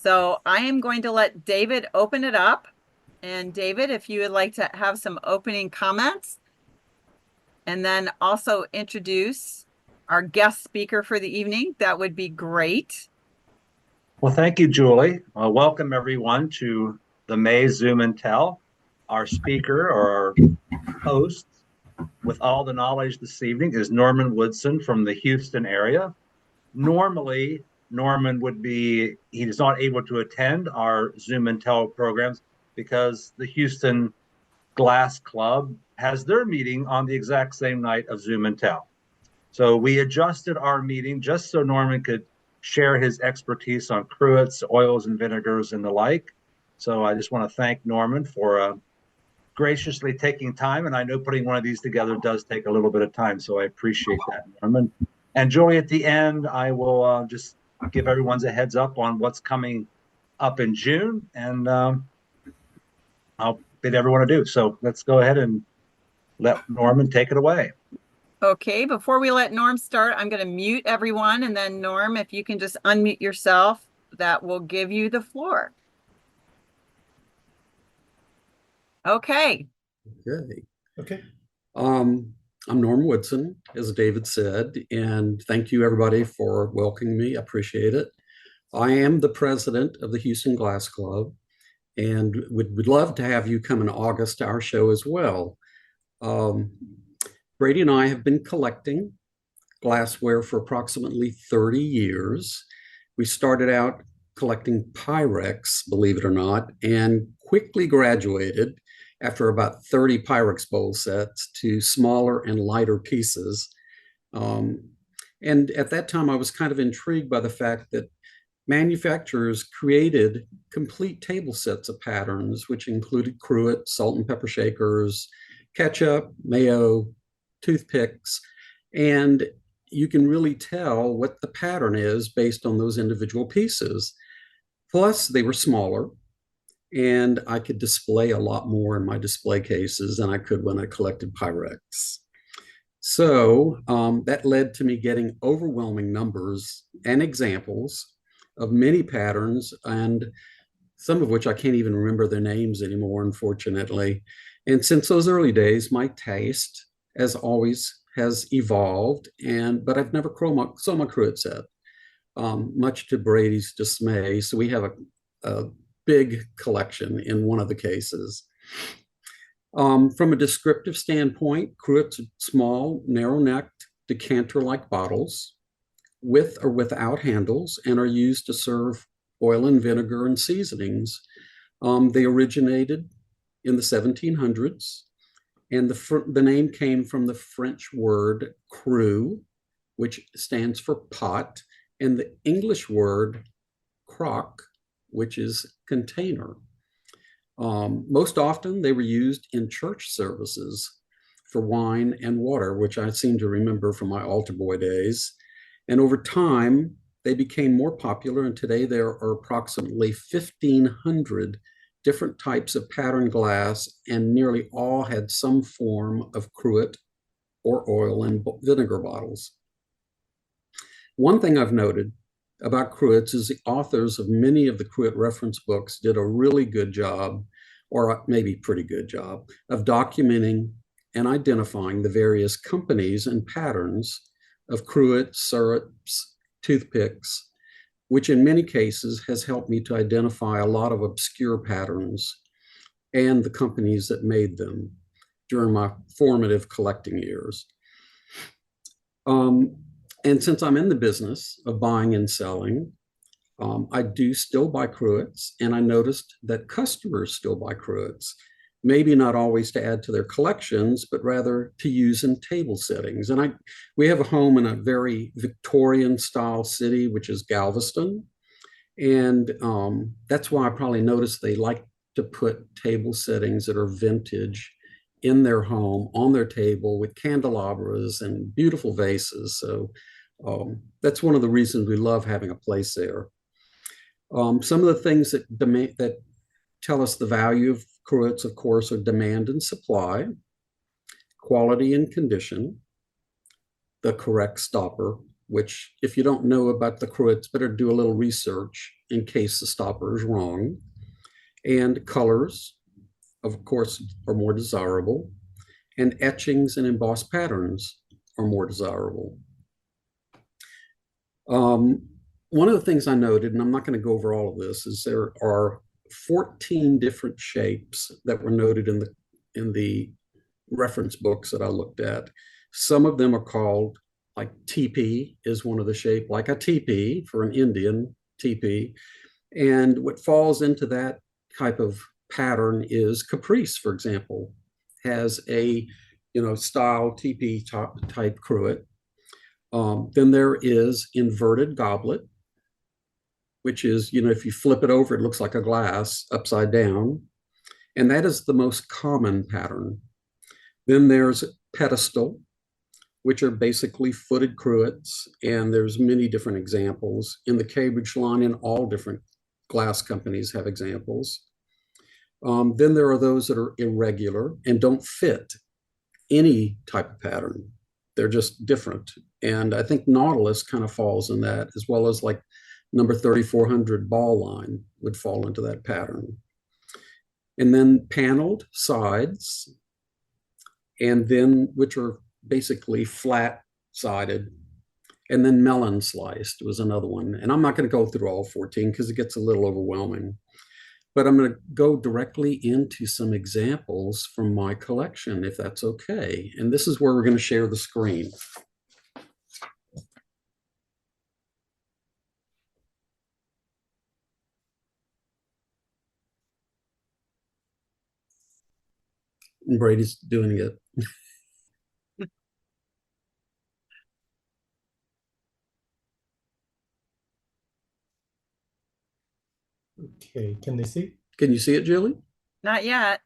So I am going to let David open it up. And David, if you would like to have some opening comments and then also introduce our guest speaker for the evening, that would be great. Well, thank you, Julie. Welcome everyone to the May Zoom and Tell. Our speaker or our host with all the knowledge this evening is Norman Woodson from the Houston area. Normally, Norman he's not able to attend our Zoom and Tell programs because the Houston Glass Club has their meeting on the exact same night of Zoom and Tell. So we adjusted our meeting just so Norman could share his expertise on cruets, oils and vinegars and the like. So I just want to thank Norman for graciously taking time. And I know putting one of these together does take a little bit of time. So I appreciate that, Norman. And Joey, at the end, I will just give everyone's a heads up on what's coming up in June. And I'll bid everyone adieu. So let's go ahead and let Norman take it away. Okay, before we let Norm start, I'm going to mute everyone. And then Norm, if you can just unmute yourself, that will give you the floor. Okay. Okay. I'm Norm Woodson, as David said, and thank you everybody for welcoming me. I appreciate it. I am the president of the Houston Glass Club and would love to have you come in August to our show as well. Brady and I have been collecting glassware for approximately 30 years. We started out collecting Pyrex, believe it or not, and quickly graduated after about 30 Pyrex bowl sets to smaller and lighter pieces. And at that time, I was kind of intrigued by the fact that manufacturers created complete table sets of patterns, which included cruet, salt and pepper shakers, ketchup, mayo, toothpicks, and you can really tell what the pattern is based on those individual pieces. Plus, they were smaller, and I could display a lot more in my display cases than I could when I collected Pyrex. So that led to me getting overwhelming numbers and examples of many patterns, and some of which I can't even remember their names anymore, unfortunately. And since those early days, my taste, as always, has evolved, but I've never sold my Cruet set, much to Brady's dismay. So we have a big collection in one of the cases. From a descriptive standpoint, Cruets are small, narrow-necked, decanter-like bottles with or without handles and are used to serve oil and vinegar and seasonings. They originated in the 1700s, and the name came from the French word cru, which stands for pot, and the English word crock, which is container. Most often they were used in church services for wine and water, which I seem to remember from my altar boy days. And over time, they became more popular, and today there are approximately 1,500 different types of patterned glass, and nearly all had some form of cruet or oil and vinegar bottles. One thing I've noted about Cruets is the authors of many of the Cruet reference books did a really good job, or maybe pretty good job, of documenting and identifying the various companies and patterns of Cruet, syrups, toothpicks, which in many cases has helped me to identify a lot of obscure patterns and the companies that made them during my formative collecting years. And since I'm in the business of buying and selling, I do still buy Cruets, and I noticed that customers still buy Cruets, maybe not always to add to their collections, but rather to use in table settings. And we have a home in a very Victorian style city, which is Galveston. And that's why I probably noticed they like to put table settings that are vintage in their home on their table with candelabras and beautiful vases. So that's one of the reasons we love having a place there. Some of the things that tell us the value of Cruets, of course, are demand and supply, quality and condition, the correct stopper, which if you don't know about the Cruets, better do a little research in case the stopper is wrong. And colors, of course, are more desirable. And etchings and embossed patterns are more desirable. One of the things I noted, and I'm not going to go over all of this, is there are 14 different shapes that were noted in the reference books that I looked at. Some of them are called, like teepee is one of the shape, like a teepee for an Indian teepee. And what falls into that type of pattern is caprice, for example, has a style teepee type cruet. Then there is inverted goblet, which is, if you flip it over, it looks like a glass upside down. And that is the most common pattern. Then there's pedestal, which are basically footed cruets. And there's many different examples. In the Cambridge line, and all different glass companies have examples. Then there are those that are irregular and don't fit any type of pattern. They're just different. And I think Nautilus kind of falls in that, as well as like number 3400 ball line would fall into that pattern. And then paneled sides, and then which are basically flat sided. And then melon sliced was another one. And I'm not going to go through all 14 because it gets a little overwhelming. But I'm going to go directly into some examples from my collection, if that's okay. And this is where we're going to share the screen. And Brady's doing it. Okay, can they see? Can you see it, Julie? Not yet.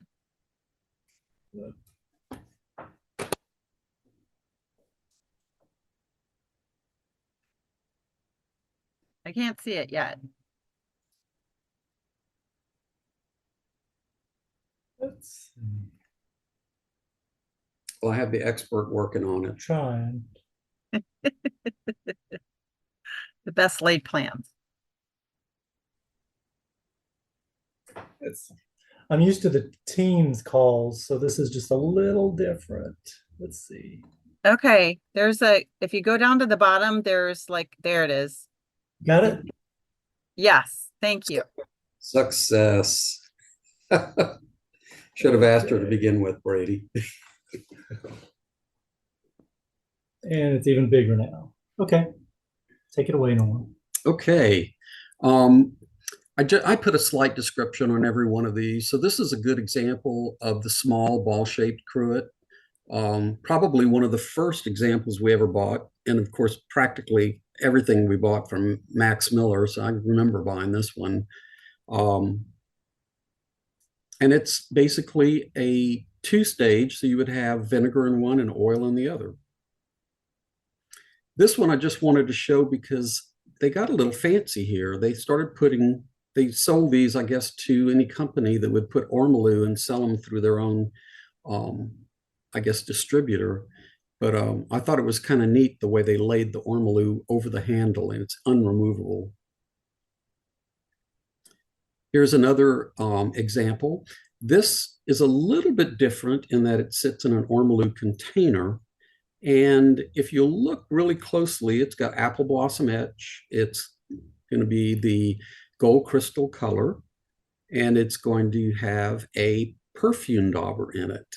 I can't see it yet. Let's see. Well, I have the expert working on it. Trying. The best laid plans. I'm used to the Teams calls, so this is just a little different. Let's see. Okay, if you go down to the bottom, there it is. Got it? Yes, thank you. Success. Should have asked her to begin with, Brady. And it's even bigger now. Okay. Take it away, Norm. Okay. I put a slight description on every one of these. So this is a good example of the small ball-shaped cruet. Probably one of the first examples we ever bought. And of course, practically everything we bought from Max Miller. So I remember buying this one. And it's basically a two-stage. So you would have vinegar in one and oil in the other. This one I just wanted to show because they got a little fancy here. They sold these, I guess, to any company that would put ormolu and sell them through their own, I guess, distributor. But I thought it was kind of neat the way they laid the ormolu over the handle, and it's unremovable. Here's another example. This is a little bit different in that it sits in an ormolu container. And if you look really closely, it's got apple blossom etch. It's going to be the gold crystal color, and it's going to have a perfume dauber in it.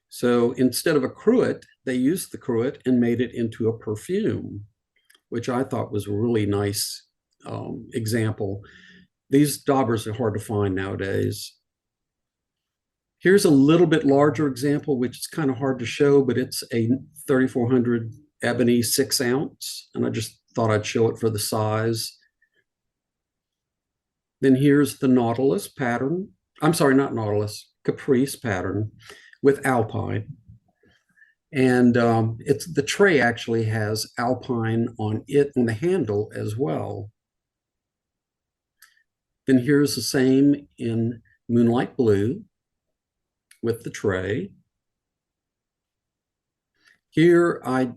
So instead of a cruet, they used the cruet and made it into a perfume, which I thought was a really nice example. These daubers are hard to find nowadays. Here's a little bit larger example, which is kind of hard to show, but it's a 3400 ebony 6 ounce. And I just thought I'd show it for the size. Then here's the Nautilus pattern. I'm sorry, not Nautilus, Caprice pattern with Alpine. And the tray actually has Alpine on it and the handle as well. Then here's the same in Moonlight Blue with the tray. Here I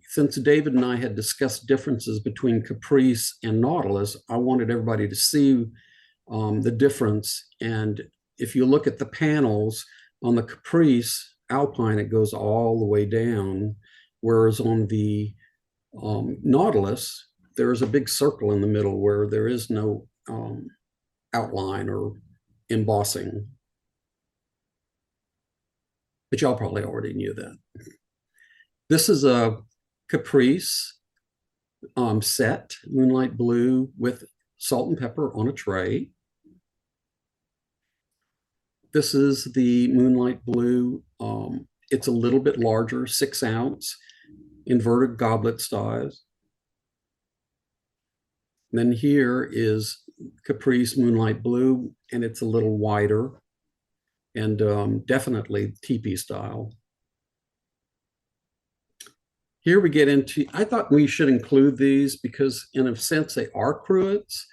since David and I had discussed differences between Caprice and Nautilus, I wanted everybody to see the difference. And if you look at the panels on the Caprice Alpine, it goes all the way down, whereas on the Nautilus, there's a big circle in the middle where there is no outline or embossing. But y'all probably already knew that. This is a Caprice set, Moonlight Blue with salt and pepper on a tray. This is the Moonlight Blue. It's a little bit larger, 6 ounce, inverted goblet size. And then here is Caprice Moonlight Blue, and it's a little wider and definitely teepee style. Here we get into, I thought we should include these because in a sense they are cruets.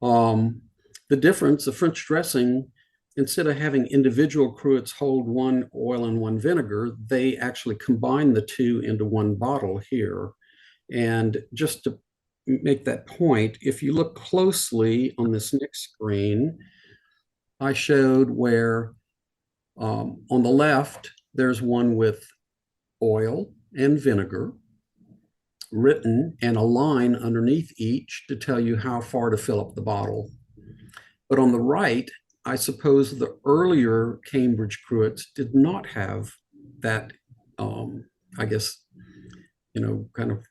The difference, the French dressing, instead of having individual cruets hold one oil and one vinegar, they actually combine the two into one bottle here. And just to make that point, if you look closely on this next screen, I showed where on the left, there's one with oil and vinegar written and a line underneath each to tell you how far to fill up the bottle. But on the right, I suppose the earlier Cambridge Cruets did not have that, I guess, kind of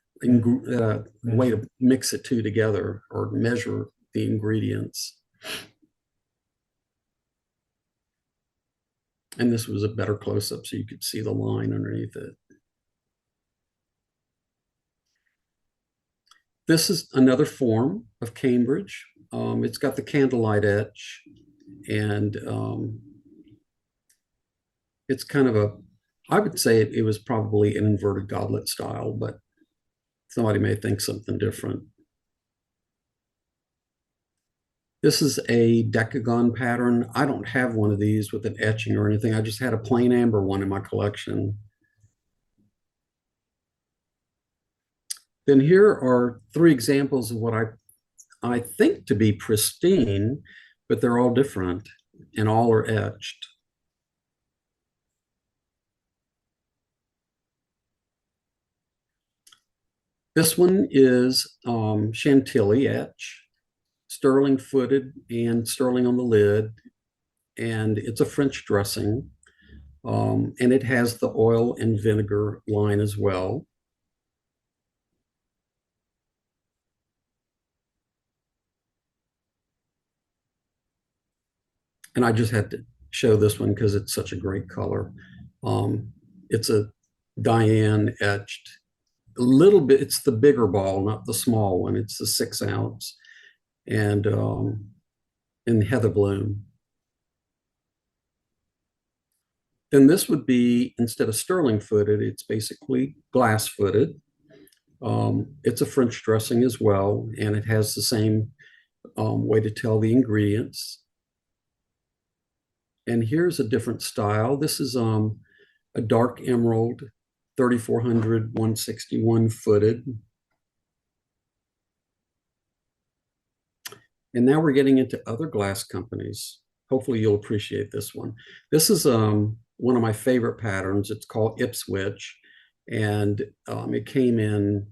way to mix the two together or measure the ingredients. And this was a better close-up so you could see the line underneath it. This is another form of Cambridge. It's got the candlelight etch, and it's kind of I would say it was probably an inverted goblet style, but somebody may think something different. This is a decagon pattern. I don't have one of these with an etching or anything. I just had a plain amber one in my collection. Then here are 3 examples of what I think to be pristine, but they're all different and all are etched. This one is Chantilly etch, sterling footed and sterling on the lid, and it's a French dressing, and it has the oil and vinegar line as well. And I just had to show this one because it's such a great color. It's a Diane etched, a little bit, it's the bigger ball, not the small one. It's the 6 ounce and in Heather Bloom. Then this would be, instead of sterling footed, it's basically glass footed. It's a French dressing as well, and it has the same way to tell the ingredients. And here's a different style. This is a dark emerald, 3400, 161 footed. And now we're getting into other glass companies. Hopefully you'll appreciate this one. This is one of my favorite patterns. It's called Ipswich, and it came in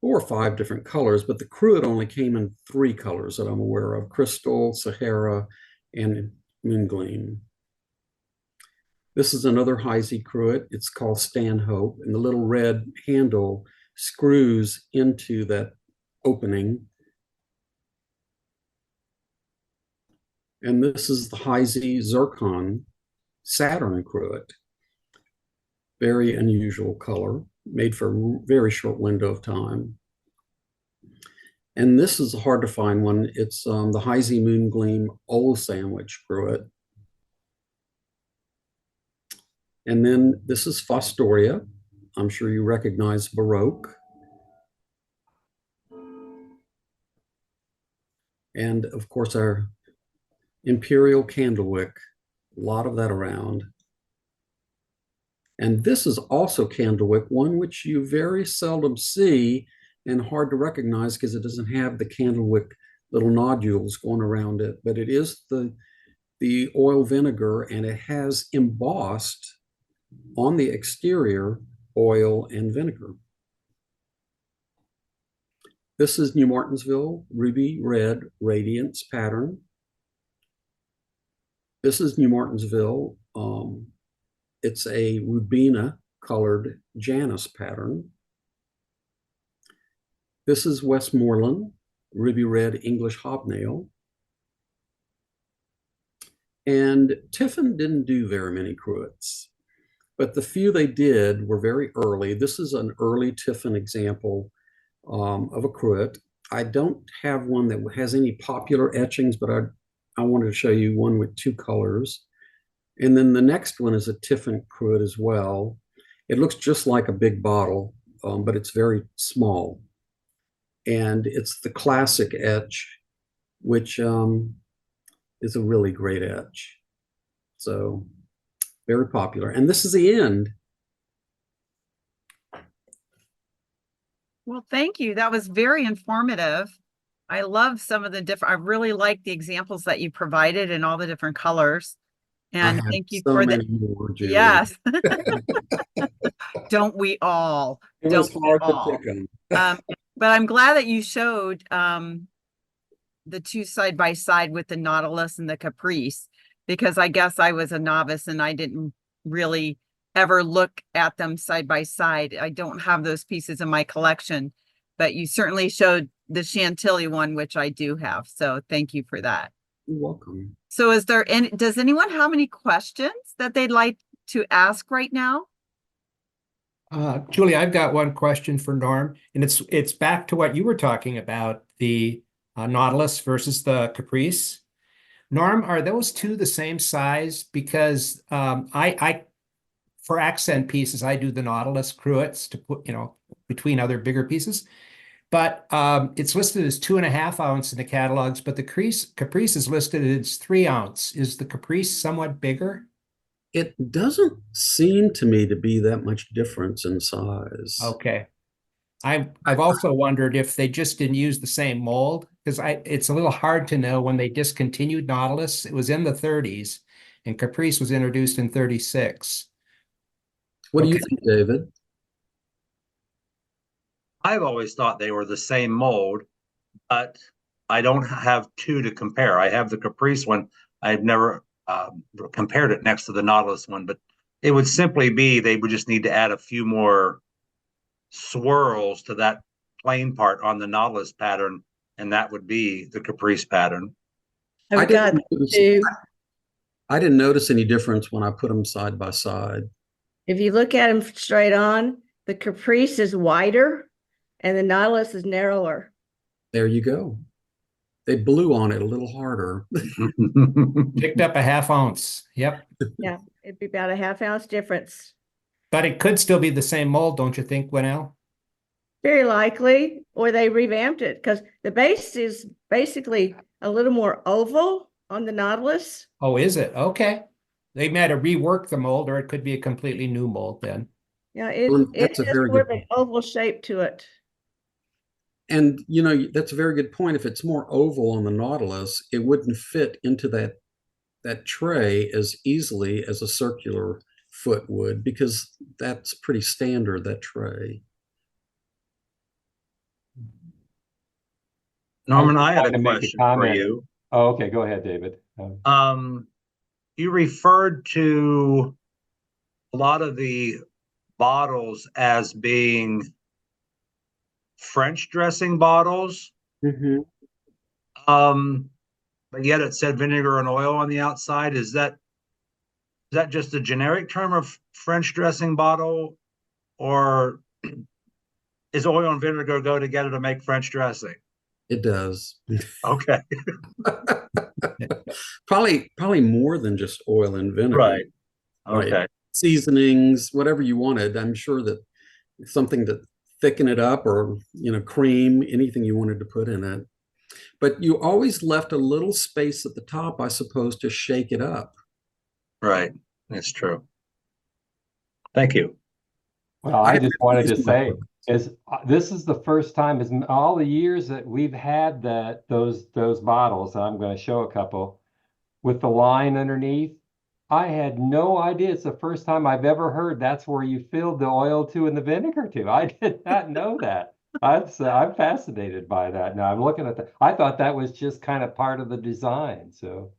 4 or 5 different colors, but the Cruet only came in 3 colors that I'm aware of: Crystal, Sahara, and Moongleam. This is another Heisey Cruet. It's called Stanhope, and the little red handle screws into that opening. And this is the Heisey Zircon Saturn Cruet. Very unusual color, made for a very short window of time. And this is a hard to find one. It's the Heisey Moongleam Old Sandwich Cruet. And then this is Fostoria. I'm sure you recognize Baroque. And of course, our Imperial Candlewick, a lot of that around. And this is also candlewick, one which you very seldom see and hard to recognize because it doesn't have the candlewick little nodules going around it, but it is the oil vinegar, and it has embossed on the exterior oil and vinegar. This is New Martinsville Ruby Red Radiance pattern. This is New Martinsville. It's a Rubina colored Janus pattern. This is Westmoreland Ruby Red English Hobnail. And Tiffin didn't do very many Cruets, but the few they did were very early. This is an early Tiffin example of a Cruet. I don't have one that has any popular etchings, but I wanted to show you one with two colors. And then the next one is a Tiffin Cruet as well. It looks just like a big bottle, but it's very small. And it's the classic etch, which is a really great etch. So very popular. And this is the end. Well, thank you. That was very informative. I love some of the different, I really like the examples that you provided in all the different colors. And thank you so for many the, more, Julie. yes. Don't we all? It was Don't we hard to all? pick them. But I'm glad that you showed the two side by side with the Nautilus and the Caprice, because I guess I was a novice and I didn't really ever look at them side by side. I don't have those pieces in my collection, but you certainly showed the Chantilly one, which I do have. So thank you for that. You're welcome. So is there any, does anyone have any questions that they'd like to ask right now? Julie, I've got one question for Norm, and it's back to what you were talking about, the Nautilus versus the Caprice. Norm, are those two the same size? Because I for accent pieces, I do the Nautilus Cruets to put, between other bigger pieces. But it's listed as 2.5 ounce in the catalogs, but the Caprice is listed as 3 ounce. Is the Caprice somewhat bigger? It doesn't seem to me to be that much difference in size. Okay. I've also wondered if they just didn't use the same mold, because it's a little hard to know when they discontinued Nautilus. It was in the 30s, and Caprice was introduced in 36. What do you think, David? I've always thought they were the same mold, but I don't have two to compare. I have the Caprice one. I've never compared it next to the Nautilus one, but it would simply be they would just need to add a few more swirls to that plain part on the Nautilus pattern, and that would be the Caprice pattern. I didn't notice any difference when I put them side by side. If you look at them straight on, the Caprice is wider and the Nautilus is narrower. There you go. They blew on it a little harder. Picked up a 1/2 ounce. Yep. Yeah, it'd be about a 1/2 ounce difference. But it could still be the same mold, don't you think, Gwinnell? Very likely, or they revamped it because the base is basically a little more oval on the Nautilus. Oh, is it? Okay. They might have reworked the mold, or it could be a completely new mold then. Yeah, Well, it that's a has very more of good an oval shape to it. And that's a very good point. If it's more oval on the Nautilus, it wouldn't fit into that tray as easily as a circular foot would, because that's pretty standard, that tray. Norman, I had wanted a to make a question for comment. you. Oh, okay, go ahead, David. You referred to a lot of the bottles as being French dressing bottles. Mm-hmm. But yet it said vinegar and oil on the outside. Is that just a generic term of French dressing bottle, or is oil and vinegar go together to make French dressing? It does. Okay. Probably more than just oil and vinegar. Right. Okay. Right. Seasonings, whatever you wanted. I'm sure that something to thicken it up, or cream, anything you wanted to put in it. But you always left a little space at the top, I suppose, to shake it up. Right. That's true. Thank you. Well, I just wanted to Use my say book. is this is the first time is all the years that we've had those bottles, and I'm going to show a couple with the line underneath. I had no idea. It's the first time I've ever heard that's where you filled the oil to and the vinegar to. I did not know that. I'm fascinated by that. Now I'm looking at that. I thought that was just kind of part of the design. So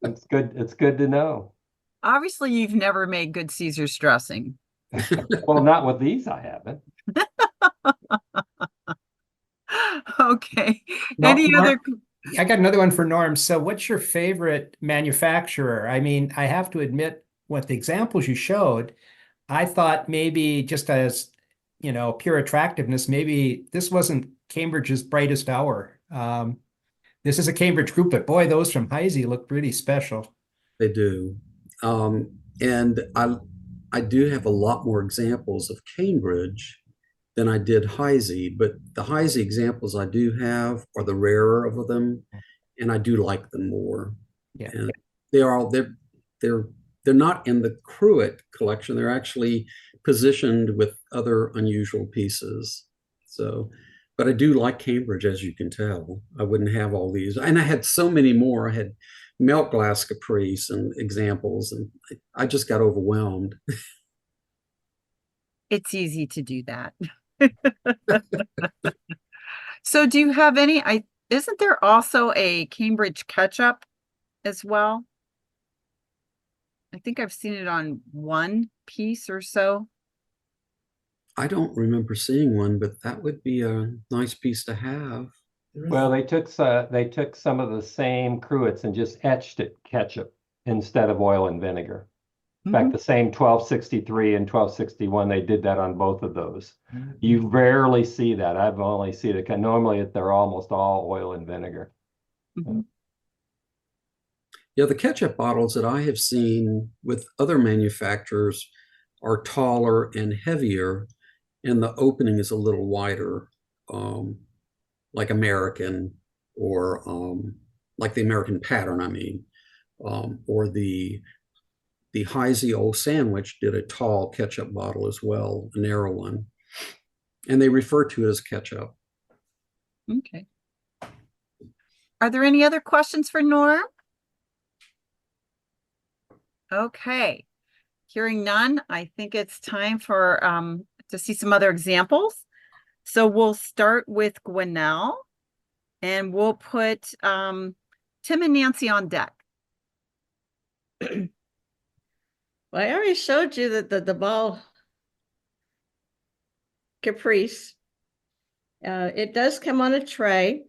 it's good. It's good to know. Obviously, you've never made good Caesar's dressing. Well, not with these, I haven't. Okay. No, Any other? I got another one for Norm. So what's your favorite manufacturer? I mean, I have to admit, with the examples you showed, I thought maybe just as, pure attractiveness, maybe this wasn't Cambridge's brightest hour. This is a Cambridge group, but boy, those from Heisey look pretty special. They do. And I do have a lot more examples of Cambridge than I did Heisey, but the Heisey examples I do have are the rarer of them, and I do like them more. Yeah. And they're not in the Cruet collection. They're actually positioned with other unusual pieces. So, but I do like Cambridge, as you can tell. I wouldn't have all these. And I had so many more. I had melt glass Caprice and examples, and I just got overwhelmed. It's easy to do that. So do you have any, isn't there also a Cambridge ketchup as well? I think I've seen it on one piece or so. I don't remember seeing one, but that would be a nice piece to have. Well, they took some of the same cruets and just etched it ketchup instead of oil and vinegar. In fact, the same 1263 and 1261, they did that on both of those. You rarely see that. I've only seen it. Normally, they're almost all oil and vinegar. Mhm. Yeah, the ketchup bottles that I have seen with other manufacturers are taller and heavier, and the opening is a little wider, like American, or like the American pattern, I mean, or the Heisey Old Sandwich did a tall ketchup bottle as well, a narrow one, and they refer to it as ketchup. Okay. Are there any other questions for Norm? Okay. Hearing none, I think it's time for to see some other examples. So we'll start with Gwinnell, and we'll put Tim and Nancy on deck. Well, I already showed you that the ball Caprice. It does come on a tray.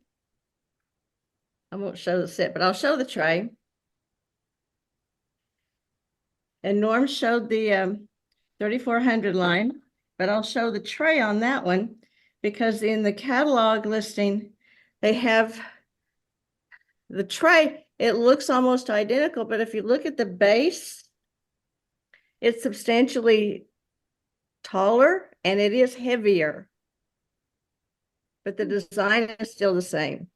I won't show the set, but I'll show the tray. And Norm showed the 3400 line, but I'll show the tray on that one because in the catalog listing, they have the tray. It looks almost identical, but if you look at the base, it's substantially taller and it is heavier, but the design is still the same.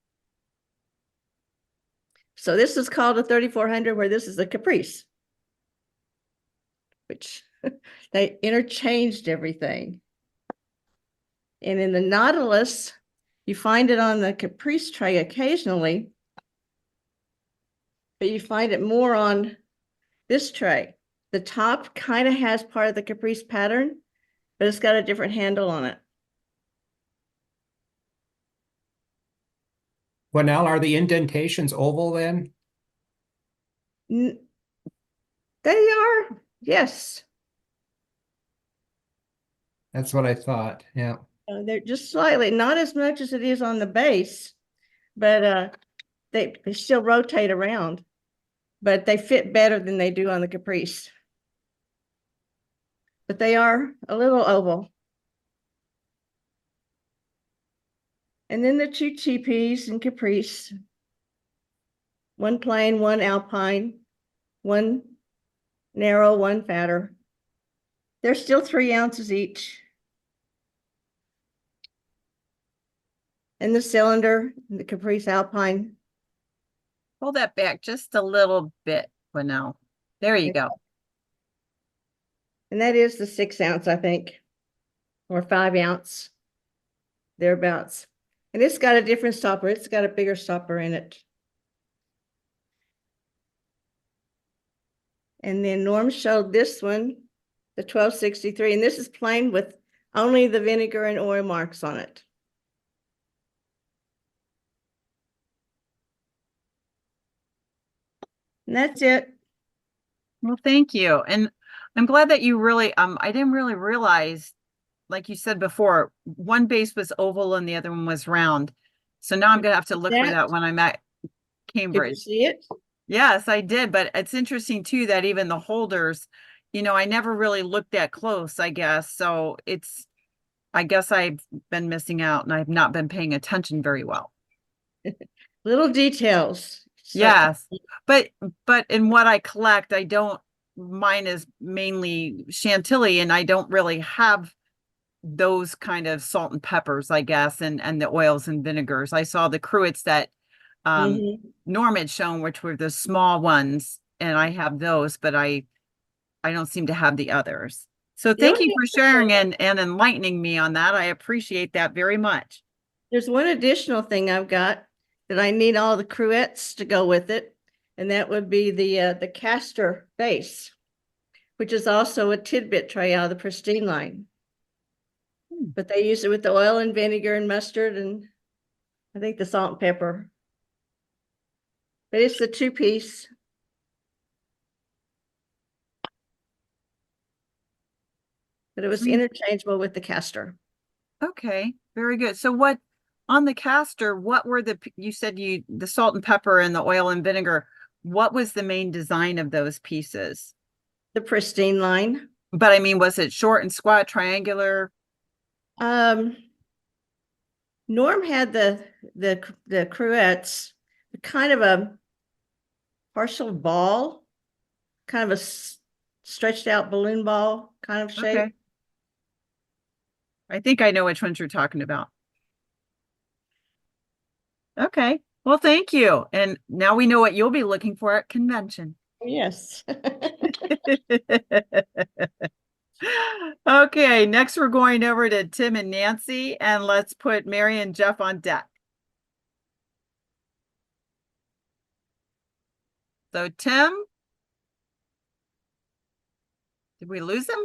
So this is called a 3400, where this is a Caprice, which they interchanged everything. And in the Nautilus, you find it on the Caprice tray occasionally, but you find it more on this tray. The top kind of has part of the Caprice pattern, but it's got a different handle on it. Gwinnell, are the indentations oval then? They are, yes. That's what I thought. Yeah. They're just slightly, not as much as it is on the base, but they still rotate around, but they fit better than they do on the Caprice. But they are a little oval. And then the two TPs and Caprice, one plain, one alpine, one narrow, one fatter. They're still 3 ounces each. And the cylinder, the Caprice Alpine. Pull that back just a little bit, Gwinnell. There you go. And that is the 6 ounce, I think, or 5 ounce, thereabouts. And it's got a different stopper. It's got a bigger stopper in it. And then Norm showed this one, the 1263, and this is plain with only the vinegar and oil marks on it. And that's it. Well, thank you. And I'm glad that you really, I didn't really realize, like you said before, one base was oval and the other one was round. So now I'm gonna have to look for that when I'm at Did you Cambridge. see it? Yes, I did, but it's interesting too that even the holders, I never really looked that close, I guess. So I guess I've been missing out and I've not been paying attention very well. Little details. So- Yes, but in what I collect, mine is mainly Chantilly and I don't really have those kind of salt and peppers, I guess, and the oils and vinegars. I saw the Cruets that Mhm. Norm had shown, which were the small ones, and I have those, but I don't seem to have the others. So thank you for sharing and enlightening me on that. I appreciate that very much. There's one additional thing I've got that I need all the cruets to go with it, and that would be the castor base, which is also a tidbit tray out of the pristine line. But they use it with the oil and vinegar and mustard and I think the salt and pepper. But it's the 2-piece. But it was interchangeable with the castor. Okay, very good. So on the castor, what were you said the salt and pepper and the oil and vinegar, what was the main design of those pieces? The pristine line. But I mean, was it short and squat, triangular? Norm had the cruets, kind of a partial ball, kind of a stretched out balloon ball kind of shape. Okay. I think I know which ones you're talking about. Okay. Well, thank you. And now we know what you'll be looking for at convention. Yes. Okay, next we're going over to Tim and Nancy, and let's put Mary and Jeff on deck. So Tim, did we lose him?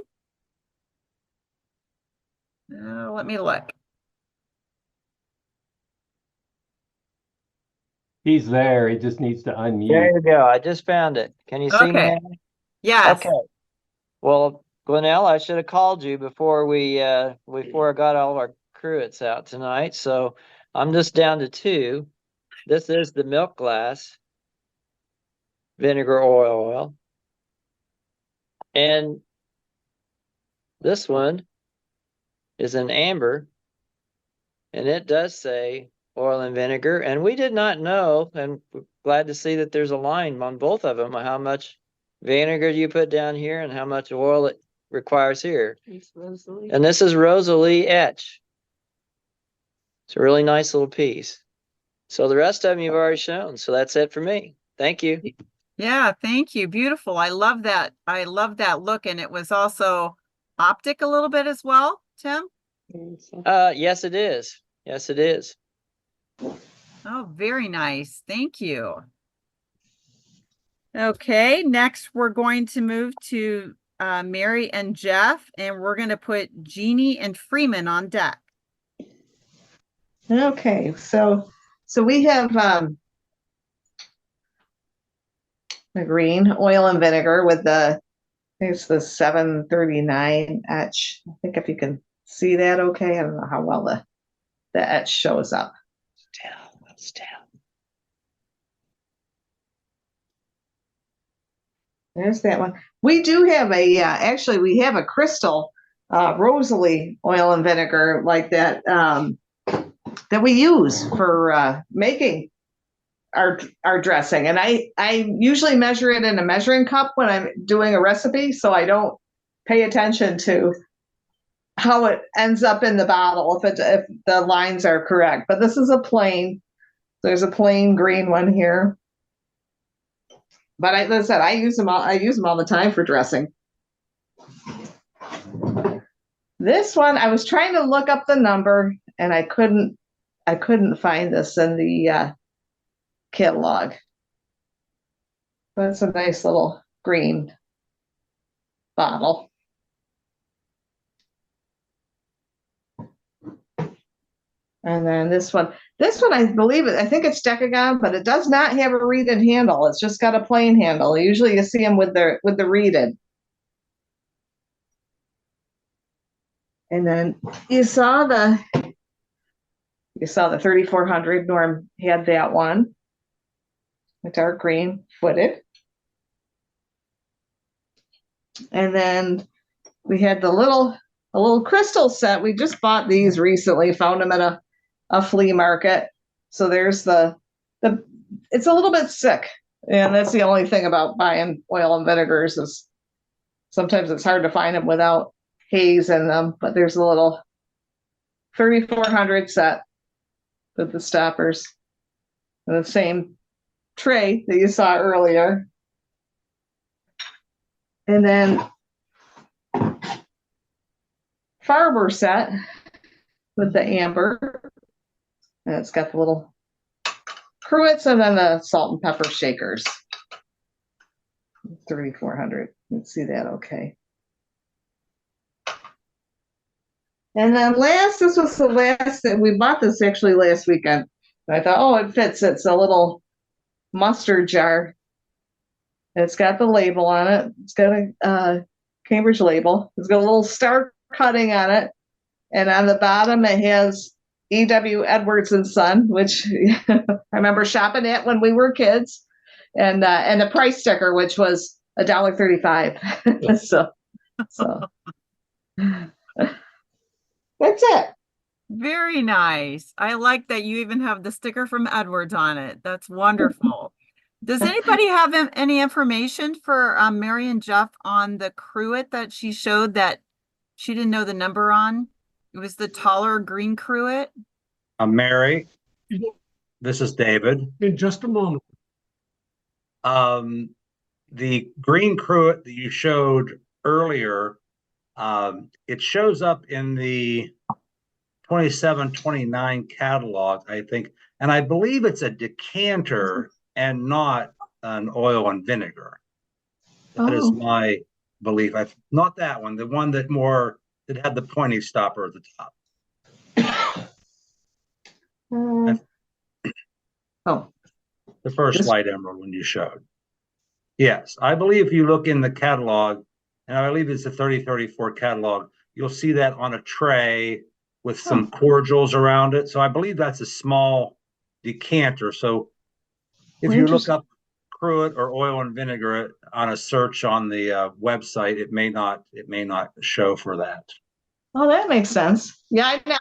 Let me look. He's there. He just needs to unmute. There you go. I just found it. Can you see me Okay. now? Yes. Okay. Well, Gwinnell, I should have called you before before I got all our cruets out tonight. So I'm just down to 2. This is the milk glass vinegar oil. And this one is an amber. And it does say oil and vinegar. And we did not know, and we're glad to see that there's a line on both of them, how much vinegar you put down here and how much oil it requires here. And this is Rosalie Etch. It's a really nice little piece. So the rest of them you've already shown. So that's it for me. Thank you. Yeah, thank you. Beautiful. I love that. I love that look. And it was also optic a little bit as well, Tim? Yes, it is. Yes, it is. Oh, very nice. Thank you. Okay, next we're going to move to Mary and Jeff, and we're going to put Jeannie and Freeman on deck. Okay, so we have the green oil and vinegar with I think it's the 739 etch. I think if you can see that okay. I don't know how well the etch shows up. Still. There's that one. We do have actually we have a crystal Rosalie oil and vinegar like that that we use for making our dressing. And I usually measure it in a measuring cup when I'm doing a recipe, so I don't pay attention to how it ends up in the bottle if the lines are correct. But this is there's a plain green one here. But as I said, I use them all the time for dressing. This one, I was trying to look up the number and I couldn't find this in the catalog. But it's a nice little green bottle. And then this one, I think it's Decagon, but it does not have a reeded handle. It's just got a plain handle. Usually you see them with the reeded. And then you saw the 3400. Norm had that one. The dark green footed. And then we had a little crystal set. We just bought these recently, found them at a flea market. So there's it's a little bit sick. And that's the only thing about buying oil and vinegars is sometimes it's hard to find them without haze in them. But there's a little 3400 set with the stoppers and the same tray that you saw earlier. And then Farber set with the amber. And it's got the little cruets and then the salt and pepper shakers. 3400. You can see that okay. And then this was the last that we bought this actually last weekend. And I thought, oh, it fits. It's a little mustard jar. It's got the label on it. It's got a Cambridge label. It's got a little star cutting on it. And on the bottom, it has E.W. Edwards and Son, which I remember shopping at when we were kids. And a price sticker, which was $1.35. so that's it. Very nice. I like that you even have the sticker from Edwards on it. That's wonderful. Does anybody have any information for Mary and Jeff on the Cruet that she showed that she didn't know the number on? It was the taller green Cruet. Mary, this is David. In just a moment. The green Cruet that you showed earlier, it shows up in the 27-29 catalog, I think, and I believe it's a decanter and not an oil and vinegar. That is my belief. Not that one, the one that had the pointy stopper at the top. The first light emerald one you showed. Yes, I believe if you look in the catalog, and I believe it's a 3034 catalog, you'll see that on a tray with some cordials around it. So I believe that's a small decanter. So if you look up Cruet or oil and vinegar on a search on the website, it may not show for that. Oh, that makes sense. Yeah, I never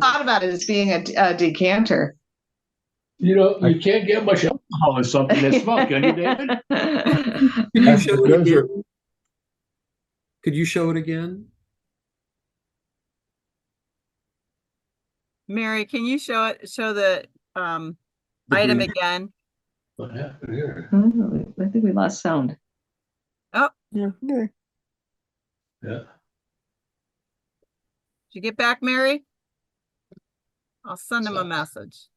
thought about it as being a decanter. You know, you can't get much alcohol in something that's small, can you, David? Could you show it again? Could you show it again? Mary, can you show the item again? What happened here? I think we lost sound. Oh, Yeah. Yeah. did you get back, Mary? I'll send him a message.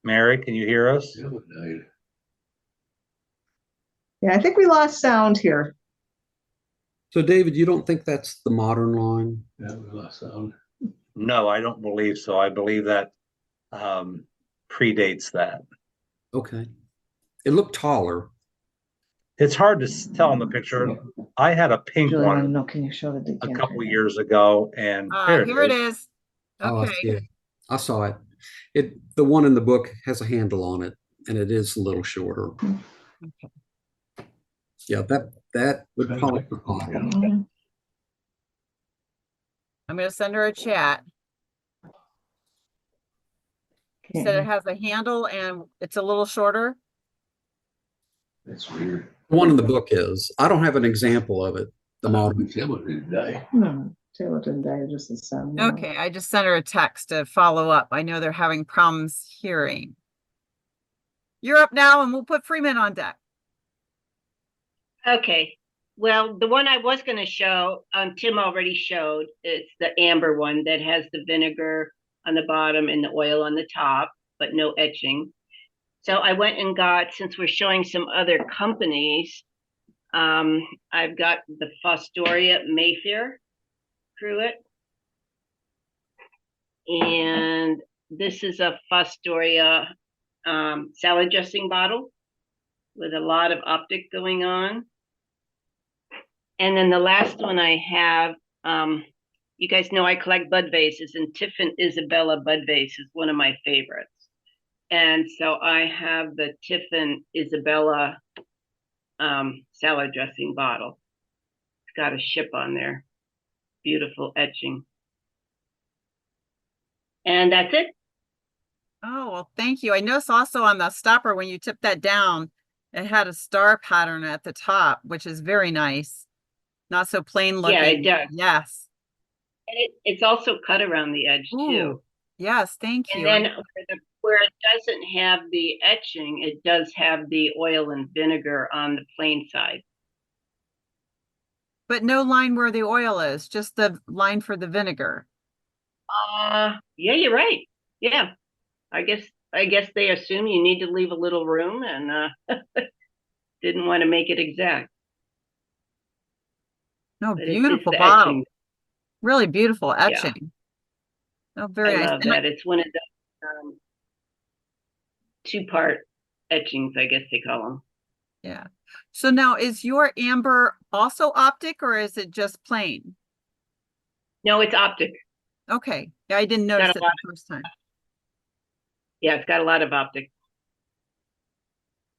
Mary, can you hear us? Yeah, I think we lost sound here. So, David, you don't think that's the modern line? Yeah, we lost sound. No, I don't believe so. I believe that predates that. Okay. It looked taller. It's hard to tell in the picture. I had a pink Julie, I one don't know. Can you show the a decanter? couple years ago, and Here it is. Oh, I see Okay. it. I saw it. The one in the book has a handle on it, and it is a little shorter. Okay. Yeah, that would probably be fine. I'm going to send her a chat. She said it has a handle and it's a little shorter. That's weird. The one in the book is. I don't have an example of it. The modern. Taylor didn't die. No, Taylor didn't die, just the sound. Okay, I just sent her a text to follow up. I know they're having problems hearing. You're up now, and we'll put Freeman on deck. Okay. Well, the one I was going to show, Tim already showed. It's the amber one that has the vinegar on the bottom and the oil on the top, but no etching. So I went and got, since we're showing some other companies, I've got the Fostoria Mayfair Cruet. And this is a Fostoria salad dressing bottle with a lot of optic going on. And then the last one I have, you guys know I collect bud vases, and Tiffin Isabella bud vase is one of my favorites. And so I have the Tiffin Isabella salad dressing bottle. It's got a ship on there. Beautiful etching. And that's it. Oh, well, thank you. I noticed also on the stopper, when you tip that down, it had a star pattern at the top, which is very nice. Not so plain looking. Yeah, it does. Yes. And it's also cut around the edge too. Ooh, yes, thank And you. then where it doesn't have the etching, it does have the oil and vinegar on the plain side. But no line where the oil is, just the line for the vinegar. Yeah, you're right. Yeah. I guess they assume you need to leave a little room, and didn't want to make it exact. No, But beautiful it's the bottle. etching. Really beautiful etching. Oh, very I nice. love And that. It's one of the two-part etchings, I guess they call them. yeah. So now, is your amber also optic, or is it just plain? No, it's optic. Okay. Yeah, I didn't notice it the first time. Yeah, it's got a lot of optic.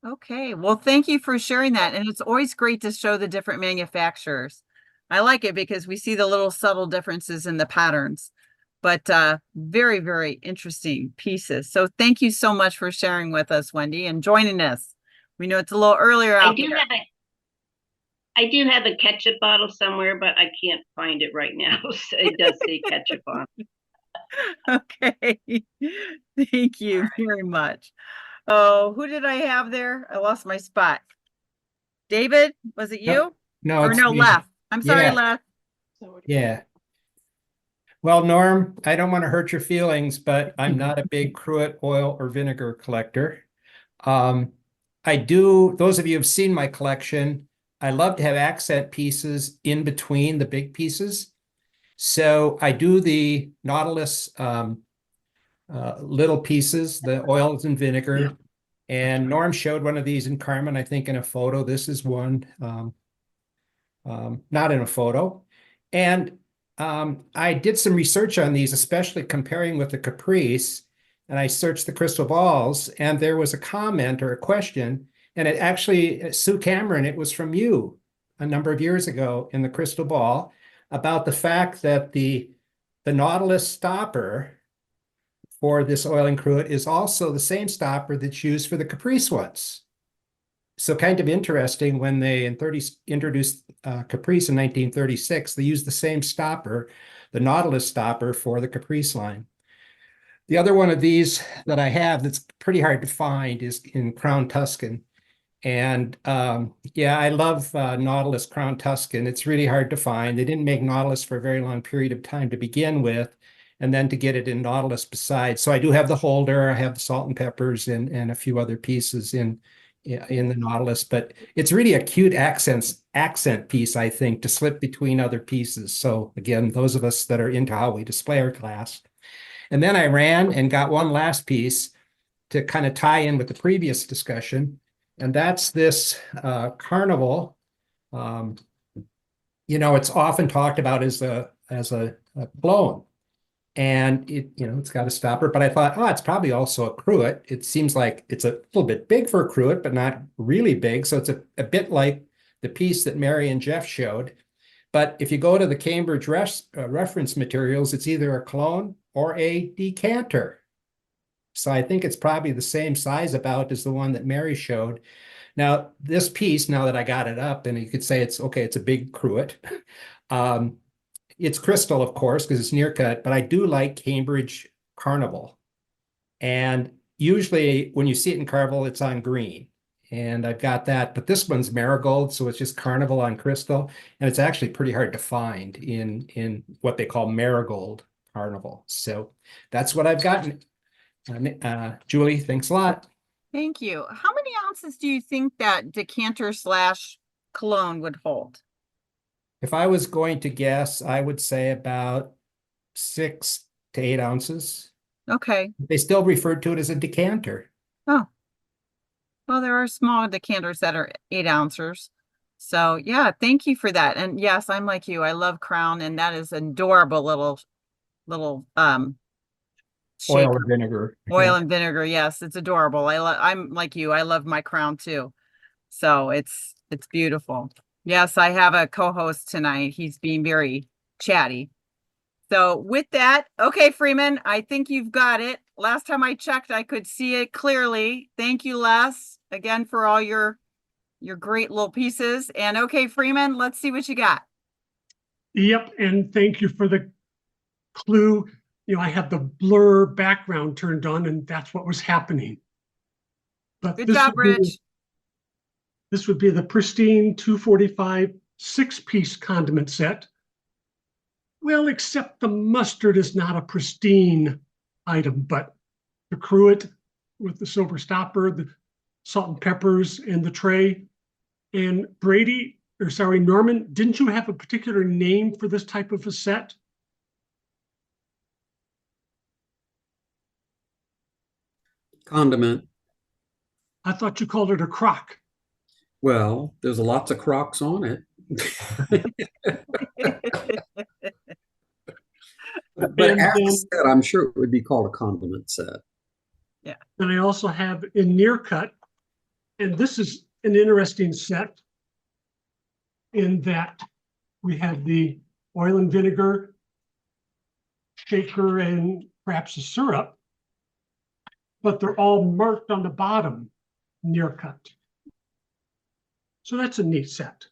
Okay. Well, thank you for sharing that. And it's always great to show the different manufacturers. I like it because we see the little subtle differences in the patterns, but very, very interesting pieces. So thank you so much for sharing with us, Wendy, and joining us. We know it's a little earlier out there. I do have a ketchup bottle somewhere, but I can't find it right now. So it does say ketchup on it. Okay. Thank you very much. Oh, who did I have there? I lost my spot. David, was it you? No, Or it's no, me. Left. I'm sorry, Yeah. Left. Yeah. Well, Norm, I don't want to hurt your feelings, but I'm not a big Cruet oil or vinegar collector. I do, those of you who've seen my collection, I love to have accent pieces in between the big pieces. So I do the Nautilus little pieces, the oils and vinegar. And Norm showed one of these in Carmen, I think, in a photo. This is one, not in a photo. And I did some research on these, especially comparing with the Caprice. And I searched the crystal balls, and there was a comment or a question. And it actually, Sue Cameron, it was from you a number of years ago in the crystal ball about the fact that the Nautilus stopper for this oil and Cruet is also the same stopper that's used for the Caprice ones. So kind of interesting, when they introduced Caprice in 1936, they used the same stopper, the Nautilus stopper, for the Caprice line. The other one of these that I have that's pretty hard to find is in Crown Tuscan. And yeah, I love Nautilus Crown Tuscan. It's really hard to find. They didn't make Nautilus for a very long period of time to begin with, and then to get it in Nautilus besides. So I do have the holder, I have the salt and peppers, and a few other pieces in the Nautilus, but it's really a cute accent piece, I think, to slip between other pieces. So again, those of us that are into how we display our glass. And then I ran and got one last piece to kind of tie in with the previous discussion, and that's this Carnival. It's often talked about as a clone. And it's got a stopper, but I thought, it's probably also a Cruet. It seems like it's a little bit big for a Cruet, but not really big. So it's a bit like the piece that Mary and Jeff showed. But if you go to the Cambridge reference materials, it's either a clone or a decanter. So I think it's probably the same size about as the one that Mary showed. Now, this piece, now that I got it up, and you could say it's a big Cruet. It's crystal, of course, because it's near cut, but I do like Cambridge Carnival. And usually when you see it in Carvel, it's on green. And I've got that, but this one's marigold, so it's just Carnival on crystal. And it's actually pretty hard to find in what they call marigold Carnival. So that's what I've gotten. Julie, thanks a lot. Thank you. How many ounces do you think that decanter / cologne would hold? If I was going to guess, I would say about 6 to 8 ounces. Okay. They still refer to it as a decanter. Oh. Well, there are small decanters that are 8 ounces. So yeah, thank you for that. And yes, I'm like you. I love Crown, and that is adorable little Oil shaker. and vinegar. Oil Yeah. and vinegar. Yes, it's adorable. I'm like you. I love my Crown too. So it's beautiful. Yes, I have a co-host tonight. He's being very chatty. So with that, okay, Freeman, I think you've got it. Last time I checked, I could see it clearly. Thank you, Les, again for all your great little pieces. And okay, Freeman, let's see what you got. Yep, and thank you for the clue. You know, I had the blur background turned on, and that's what was happening. But Good job, Rich. This would be the pristine 245 6-piece condiment set. Well, except the mustard is not a pristine item, but the cruet with the silver stopper, the salt and peppers, and the tray. And Norman, didn't you have a particular name for this type of a set? Condiment. I thought you called it a crock. Well, there's lots of crocks on it. But And as I then- said, I'm sure it would be called a condiment set. Yeah. And I also have in near cut, and this is an interesting set in that we have the oil and vinegar, shaker, and perhaps a syrup, but they're all marked on the bottom near cut. So that's a neat set.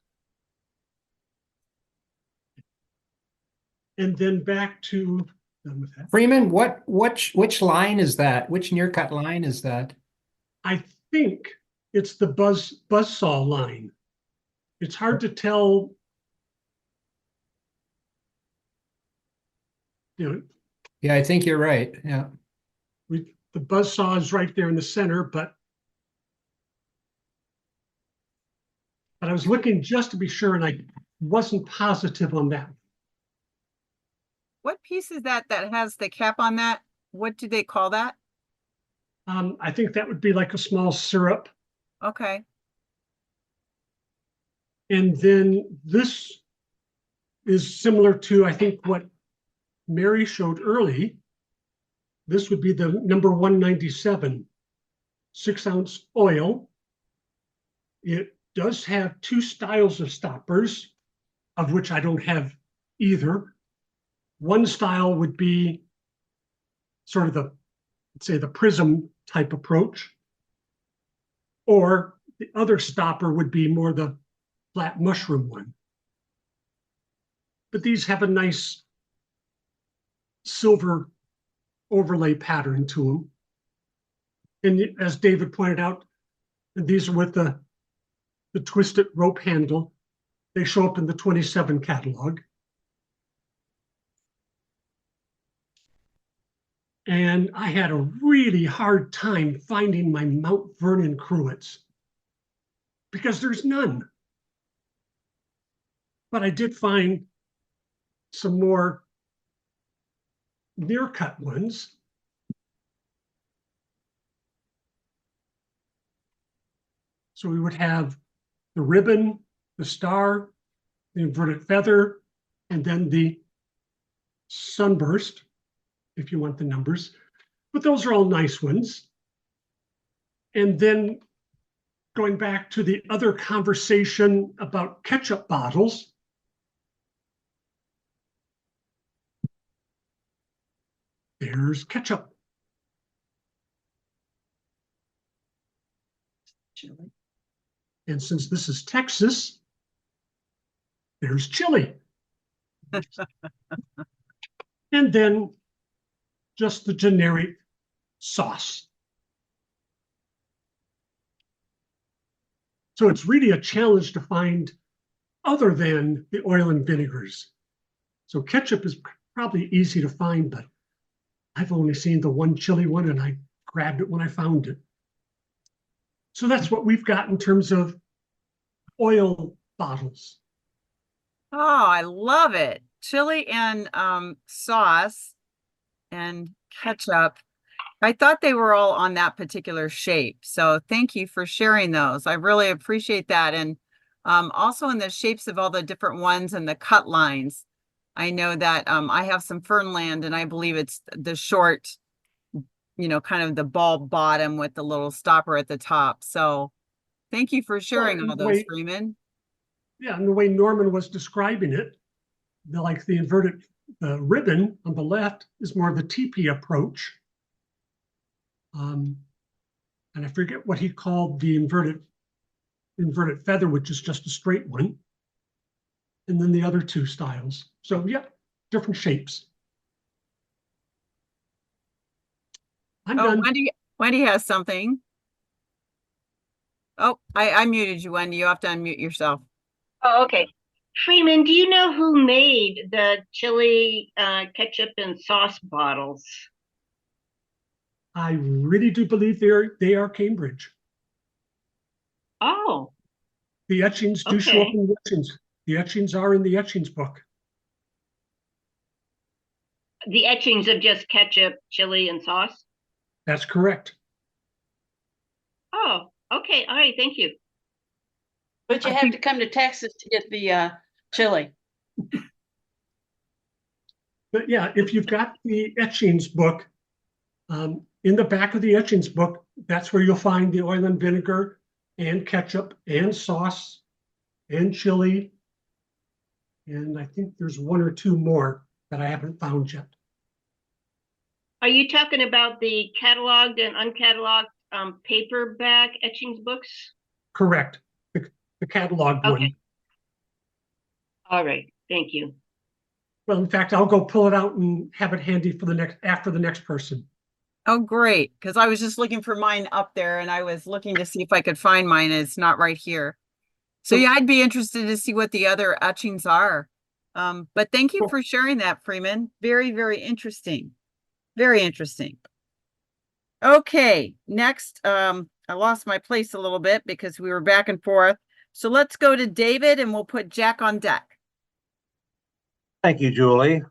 And then back to, done with that. Freeman, which line is that? Which near cut line is that? I think it's the buzzsaw line. It's hard to tell. You know, Yeah, I think you're right. Yeah. the buzzsaw is right there in the center, but I was looking just to be sure, and I wasn't positive on that. What piece is that has the cap on that? What do they call that? I think that would be like a small syrup. Okay. And then this is similar to, I think, what Mary showed early. This would be the number 197, 6-ounce oil. It does have 2 styles of stoppers, of which I don't have either. One style would be sort of the, let's say, the prism type approach, or the other stopper would be more the flat mushroom one. But these have a nice silver overlay pattern to them. And as David pointed out, these are with the twisted rope handle. They show up in the 27 catalog. And I had a really hard time finding my Mount Vernon Cruets because there's none. But I did find some more near cut ones. So we would have the ribbon, the star, the inverted feather, and then the sunburst, if you want the numbers. But those are all nice ones. And then going back to the other conversation about ketchup bottles, there's ketchup. Chili. And since this is Texas, there's chili. And then just the generic sauce. So it's really a challenge to find other than the oil and vinegars. So ketchup is probably easy to find, but I've only seen the one chili one and I grabbed it when I found it. So that's what we've got in terms of oil bottles. Oh, I love it. Chili and sauce and ketchup. I thought they were all on that particular shape. So thank you for sharing those. I really appreciate that. And also in the shapes of all the different ones and the cut lines. I know that I have some Fernland and I believe it's the short, kind of the ball bottom with the little stopper at the top. So thank you for sharing all those, Freeman. Yeah, and the way Norman was describing it, like the inverted ribbon on the left is more of the teepee approach. And I forget what he called the inverted feather, which is just a straight one. And then the other two styles. So yeah, different shapes. I'm done. Wendy has something. Oh, I muted you, Wendy. You have to unmute yourself. Oh, okay. Freeman, do you know who made the chili ketchup and sauce bottles? I really do believe they are Cambridge. Oh. The etchings do show up in the etchings. The etchings are in the etchings book. The etchings of just ketchup, chili, and sauce? That's correct. Oh, okay. All right. Thank you. But you have to come to Texas to get the chili. But yeah, if you've got the etchings book, in the back of the etchings book, that's where you'll find the oil and vinegar and ketchup and sauce and chili. And I think there's one or two more that I haven't found yet. Are you talking about the cataloged and uncatalogued paperback etchings books? Correct. The cataloged one. All right. Thank you. Well, in fact, I'll go pull it out and have it handy for after the next person. Oh, great. Because I was just looking for mine up there and I was looking to see if I could find mine. And it's not right here. So yeah, I'd be interested to see what the other etchings are. But thank you for sharing that, Freeman. Very, very interesting. Very interesting. Okay, next, I lost my place a little bit because we were back and forth. So let's go to David and we'll put Jack on deck. Thank you, Julie.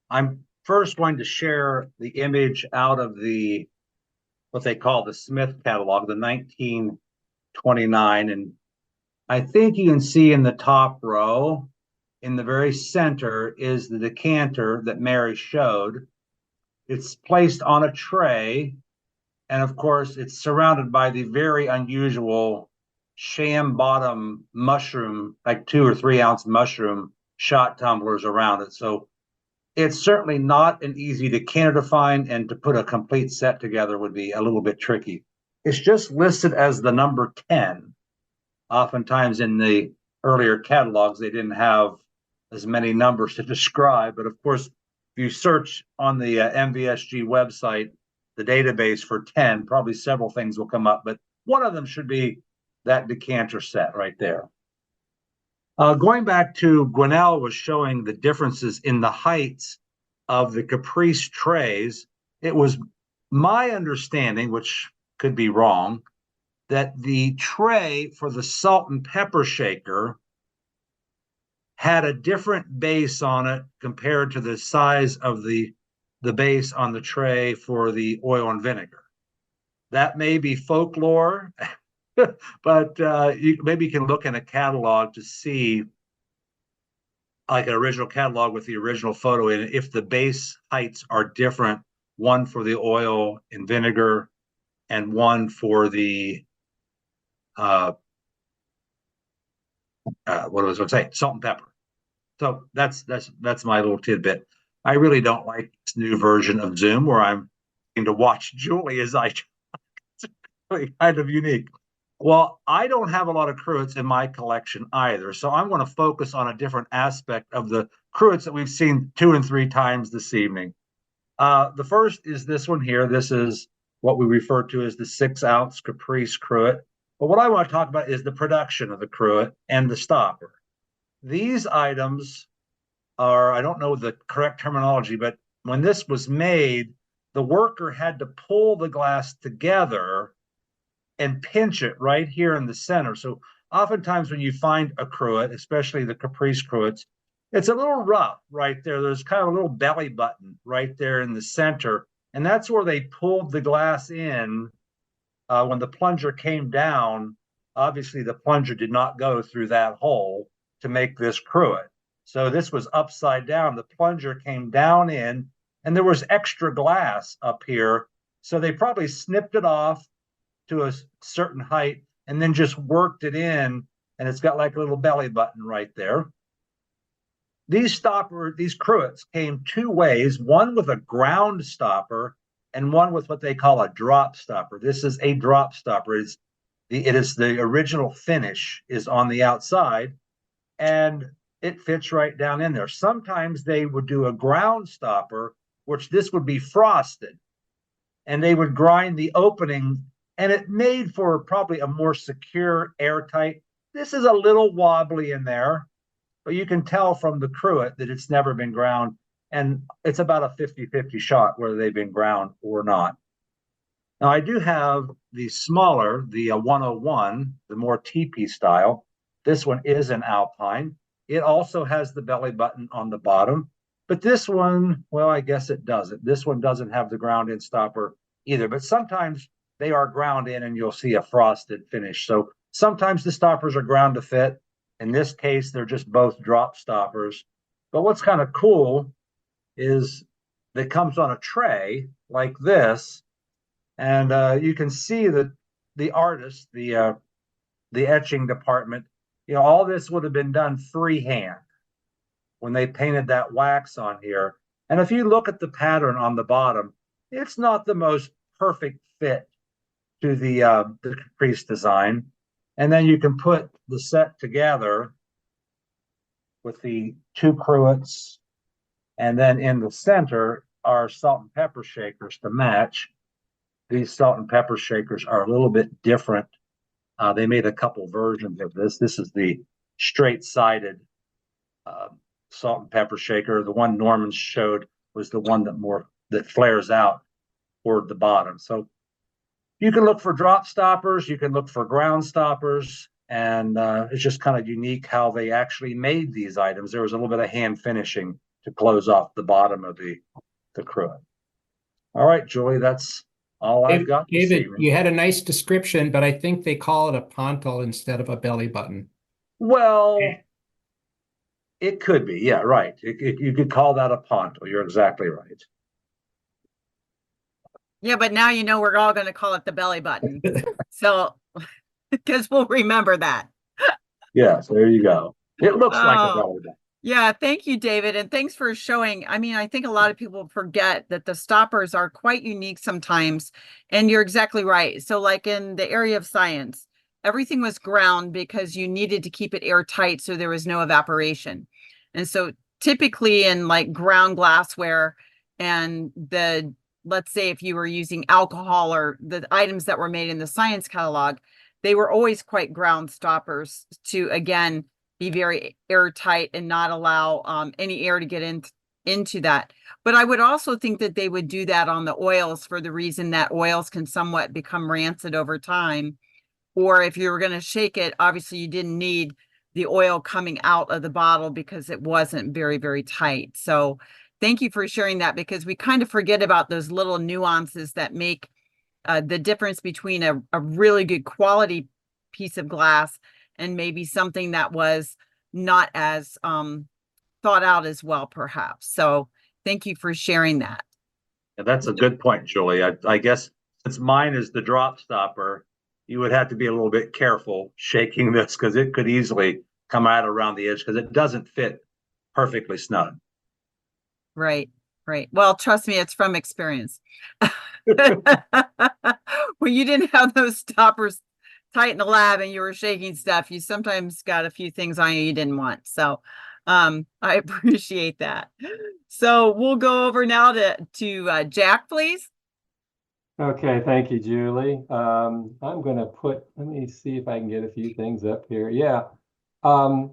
I'm first going to share the image out of what they call the Smith catalog, the 1929. And I think you can see in the top row, in the very center, is the decanter that Mary showed. It's placed on a tray. And of course, it's surrounded by the very unusual sham bottom mushroom, like 2 or 3 ounce mushroom shot tumblers around it. So it's certainly not an easy decanter to find, and to put a complete set together would be a little bit tricky. It's just listed as the number 10. Oftentimes in the earlier catalogs, they didn't have as many numbers to describe. But of course, if you search on the MVSG website, the database for 10, probably several things will come up, but one of them should be that decanter set right there. Going back to Gwinnell was showing the differences in the heights of the Caprice trays. It was my understanding, which could be wrong, that the tray for the salt and pepper shaker had a different base on it compared to the size of the base on the tray for the oil and vinegar. That may be folklore, but you can look in a catalog to see, like an original catalog with the original photo in it, if the base heights are different, one for the oil and vinegar and one for the salt and pepper. So that's my little tidbit. I really don't like this new version of Zoom where I'm going to watch Julie as I talk. It's really kind of unique. Well, I don't have a lot of Cruets in my collection either, so I'm going to focus on a different aspect of the Cruets that we've seen 2 and 3 times this evening. The first is this one here. This is what we refer to as the 6 ounce Caprice Cruet. But what I want to talk about is the production of the cruet and the stopper. These items are, I don't know the correct terminology, but when this was made, the worker had to pull the glass together and pinch it right here in the center. So oftentimes when you find a cruet, especially the Caprice cruets, it's a little rough right there. There's kind of a little belly button right there in the center. And that's where they pulled the glass in. When the plunger came down, obviously the plunger did not go through that hole to make this cruet. So this was upside down. The plunger came down in, and there was extra glass up here. So they probably snipped it off to a certain height and then just worked it in, and it's got like a little belly button right there. These cruets came two ways, one with a ground stopper and one with what they call a drop stopper. This is a drop stopper. It is the original finish is on the outside, and it fits right down in there. Sometimes they would do a ground stopper, which this would be frosted, and they would grind the opening, and it made for probably a more secure, airtight. This is a little wobbly in there, but you can tell from the cruet that it's never been ground, and it's about a 50-50 shot whether they've been ground or not. Now, I do have the smaller, the 101, the more teepee style. This one is an Alpine. It also has the belly button on the bottom, but this one, well, I guess it doesn't. This one doesn't have the ground-in stopper either, but sometimes they are ground in and you'll see a frosted finish. So sometimes the stoppers are ground to fit. In this case, they're just both drop stoppers. But what's kind of cool is that comes on a tray like this, and you can see that the artist, the etching department, you know, all this would have been done freehand when they painted that wax on here. And if you look at the pattern on the bottom, it's not the most perfect fit to the Caprice design. And then you can put the set together with the two cruets, and then in the center are salt and pepper shakers to match. These salt and pepper shakers are a little bit different. They made a couple versions of this. This is the straight-sided salt and pepper shaker. The one Norman showed was the one that flares out toward the bottom. So you can look for drop stoppers, you can look for ground stoppers, and it's just kind of unique how they actually made these items. There was a little bit of hand finishing to close off the bottom of the cruet. All right, Julie, that's all I've got. David, you had a nice description, but I think they call it a pontal instead of a belly button. Well, it could be. Yeah, right. You could call that a pontal. You're exactly right. Yeah, but now you know we're all going to call it the belly button. So, because we'll remember that. Yes, there you go. It looks like a belly button. Yeah, thank you, David. And thanks for showing. I mean, I think a lot of people forget that the stoppers are quite unique sometimes. And you're exactly right. So like in the area of science, everything was ground because you needed to keep it airtight so there was no evaporation. And so typically in like ground glassware and let's say if you were using alcohol or the items that were made in the science catalog, they were always quite ground stoppers to, again, be very airtight and not allow any air to get into that. But I would also think that they would do that on the oils for the reason that oils can somewhat become rancid over time. Or if you were going to shake it, obviously you didn't need the oil coming out of the bottle because it wasn't very, very tight. So thank you for sharing that, because we kind of forget about those little nuances that make the difference between a really good quality piece of glass and maybe something that was not as thought out as well, perhaps. So thank you for sharing that. Yeah, that's a good point, Julie. I guess since mine is the drop stopper, you would have to be a little bit careful shaking this because it could easily come out around the edge because it doesn't fit perfectly snug. Right, right. Well, trust me, it's from experience. When you didn't have those stoppers tight in the lab and you were shaking stuff, you sometimes got a few things on you didn't want. So I appreciate that. So we'll go over now to Jack, please. Okay, thank you, Julie. I'm gonna let me see if I can get a few things up here. Yeah. Um,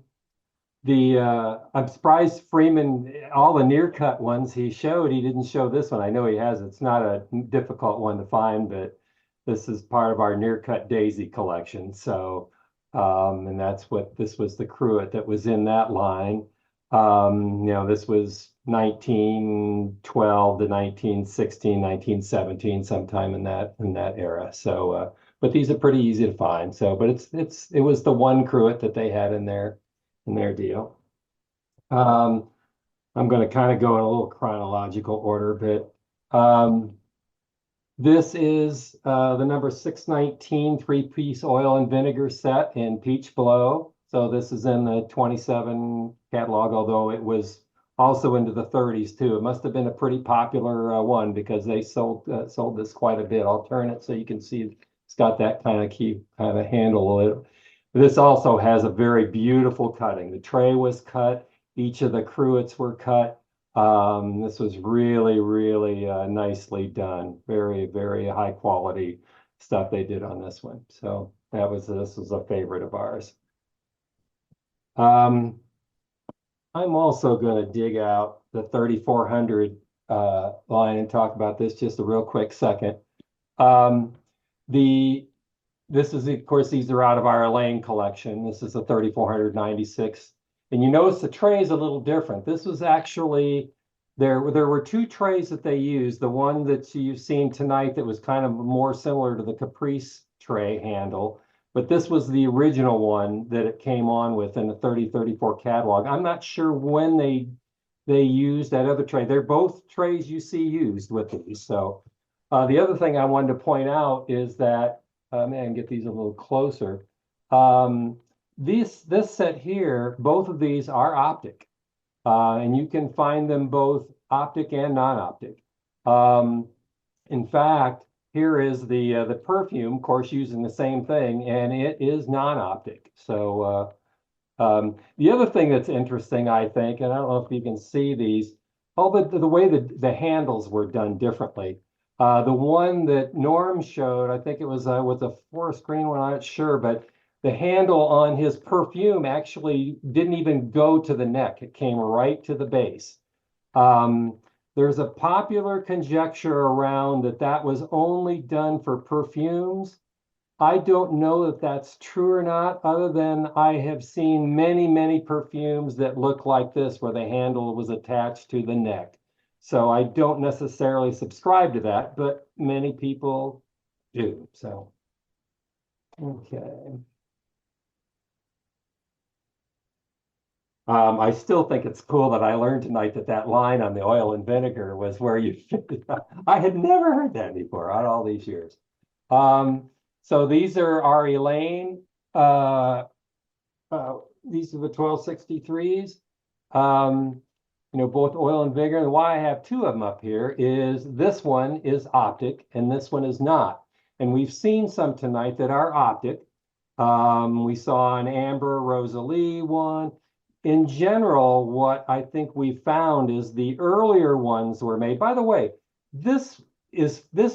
I'm surprised Freeman, all the near cut ones he showed, he didn't show this one. I know he has. It's not a difficult one to find, but this is part of our near cut daisy collection. So, and that's what this was, the Cruet that was in that line. This was 1912 to 1916, 1917, sometime in that era. So, but these are pretty easy to find. So, but it was the one Cruet that they had in their deal. I'm going to kind of go in a little chronological order, but this is the number 619 three-piece oil and vinegar set in Peach Blow. So this is in the 27 catalog, although it was also into the 30s too. It must have been a pretty popular one because they sold this quite a bit. I'll turn it so you can see it's got that kind of handle. This also has a very beautiful cutting. The tray was cut. Each of the cruets were cut. This was really, really nicely done. Very, very high quality stuff they did on this one. So this was a favorite of ours. I'm also going to dig out the 3400 line and talk about this just a real quick second. This is, of course, these are out of our Elaine collection. This is a 3496. And you notice the tray is a little different. This was actually, there were two trays that they used. The one that you've seen tonight that was kind of more similar to the Caprice tray handle. But this was the original one that it came on with in the 3034 catalog. I'm not sure when they used that other tray. They're both trays you see used with these. So the other thing I wanted to point out is that, man, get these a little closer. This set here, both of these are optic, and you can find them both optic and non-optic. In fact, here is the perfume, of course, using the same thing, and it is non-optic. So the other thing that's interesting, I think, and I don't know if you can see these, the way the handles were done differently. The one that Norm showed, I think it was with a forest green one, I'm not sure, but the handle on his perfume actually didn't even go to the neck. It came right to the base. There's a popular conjecture around that was only done for perfumes. I don't know if that's true or not, other than I have seen many, many perfumes that look like this, where the handle was attached to the neck. So I don't necessarily subscribe to that, but many people do. So, okay. I still think it's cool that I learned tonight that line on the oil and vinegar was where you, I had never heard that before on all these years. So these are our Elaine, these are the 1263s. Both oil and vinegar. And why I have two of them up here is this one is optic and this one is not. And we've seen some tonight that are optic. We saw an Amber Rosalie one. In general, what I think we found is the earlier ones were made. By the way, this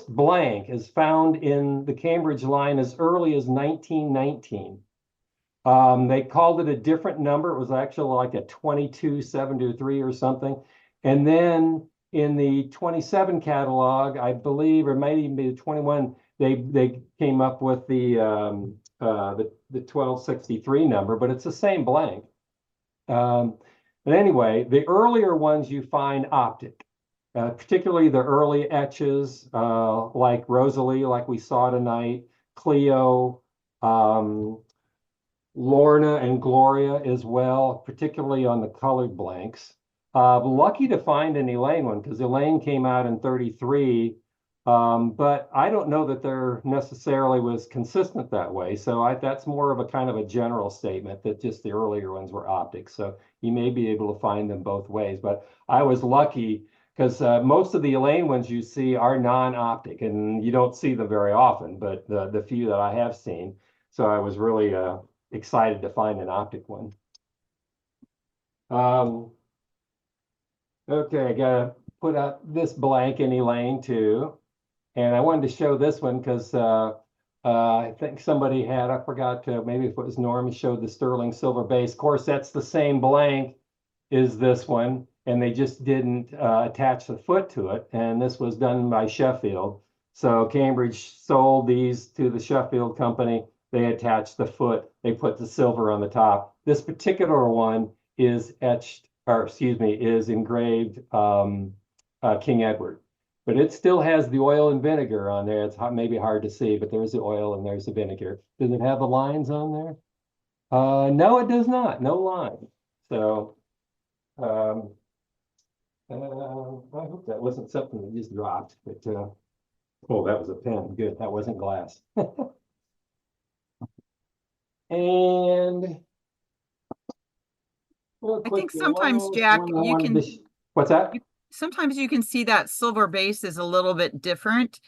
blank is found in the Cambridge line as early as 1919. They called it a different number. It was actually like a 2273 or something. And then in the 27 catalog, I believe, or maybe even the 21, they came up with the 1263 number, but it's the same blank. But anyway, the earlier ones you find optic, particularly the early etches like Rosalie, like we saw tonight, Cleo, Lorna and Gloria as well, particularly on the colored blanks. Lucky to find an Elaine one because Elaine came out in 33, but I don't know that there necessarily was consistent that way. So that's more of a kind of a general statement that just the earlier ones were optic. So you may be able to find them both ways, but I was lucky because most of the Elaine ones you see are non-optic and you don't see them very often, but the few that I have seen. So I was really excited to find an optic one. Okay, I gotta put up this blank in Elaine too. And I wanted to show this one because I think somebody had, I forgot, maybe if it was Norm, showed the sterling silver base. Of course, that's the same blank as this one, and they just didn't attach the foot to it. And this was done by Sheffield. So Cambridge sold these to the Sheffield company. They attached the foot, they put the silver on the top. This particular one is etched, or excuse me, is engraved King Edward. But it still has the oil and vinegar on there. It's maybe hard to see, but there's the oil and there's the vinegar. Does it have the lines on there? No, it does not. No line. So I hope that wasn't something that just dropped. But oh, that was a pen. Good. That wasn't glass. And I think sometimes, Jack, you can. What's that? Sometimes you can see that silver base is a little bit different.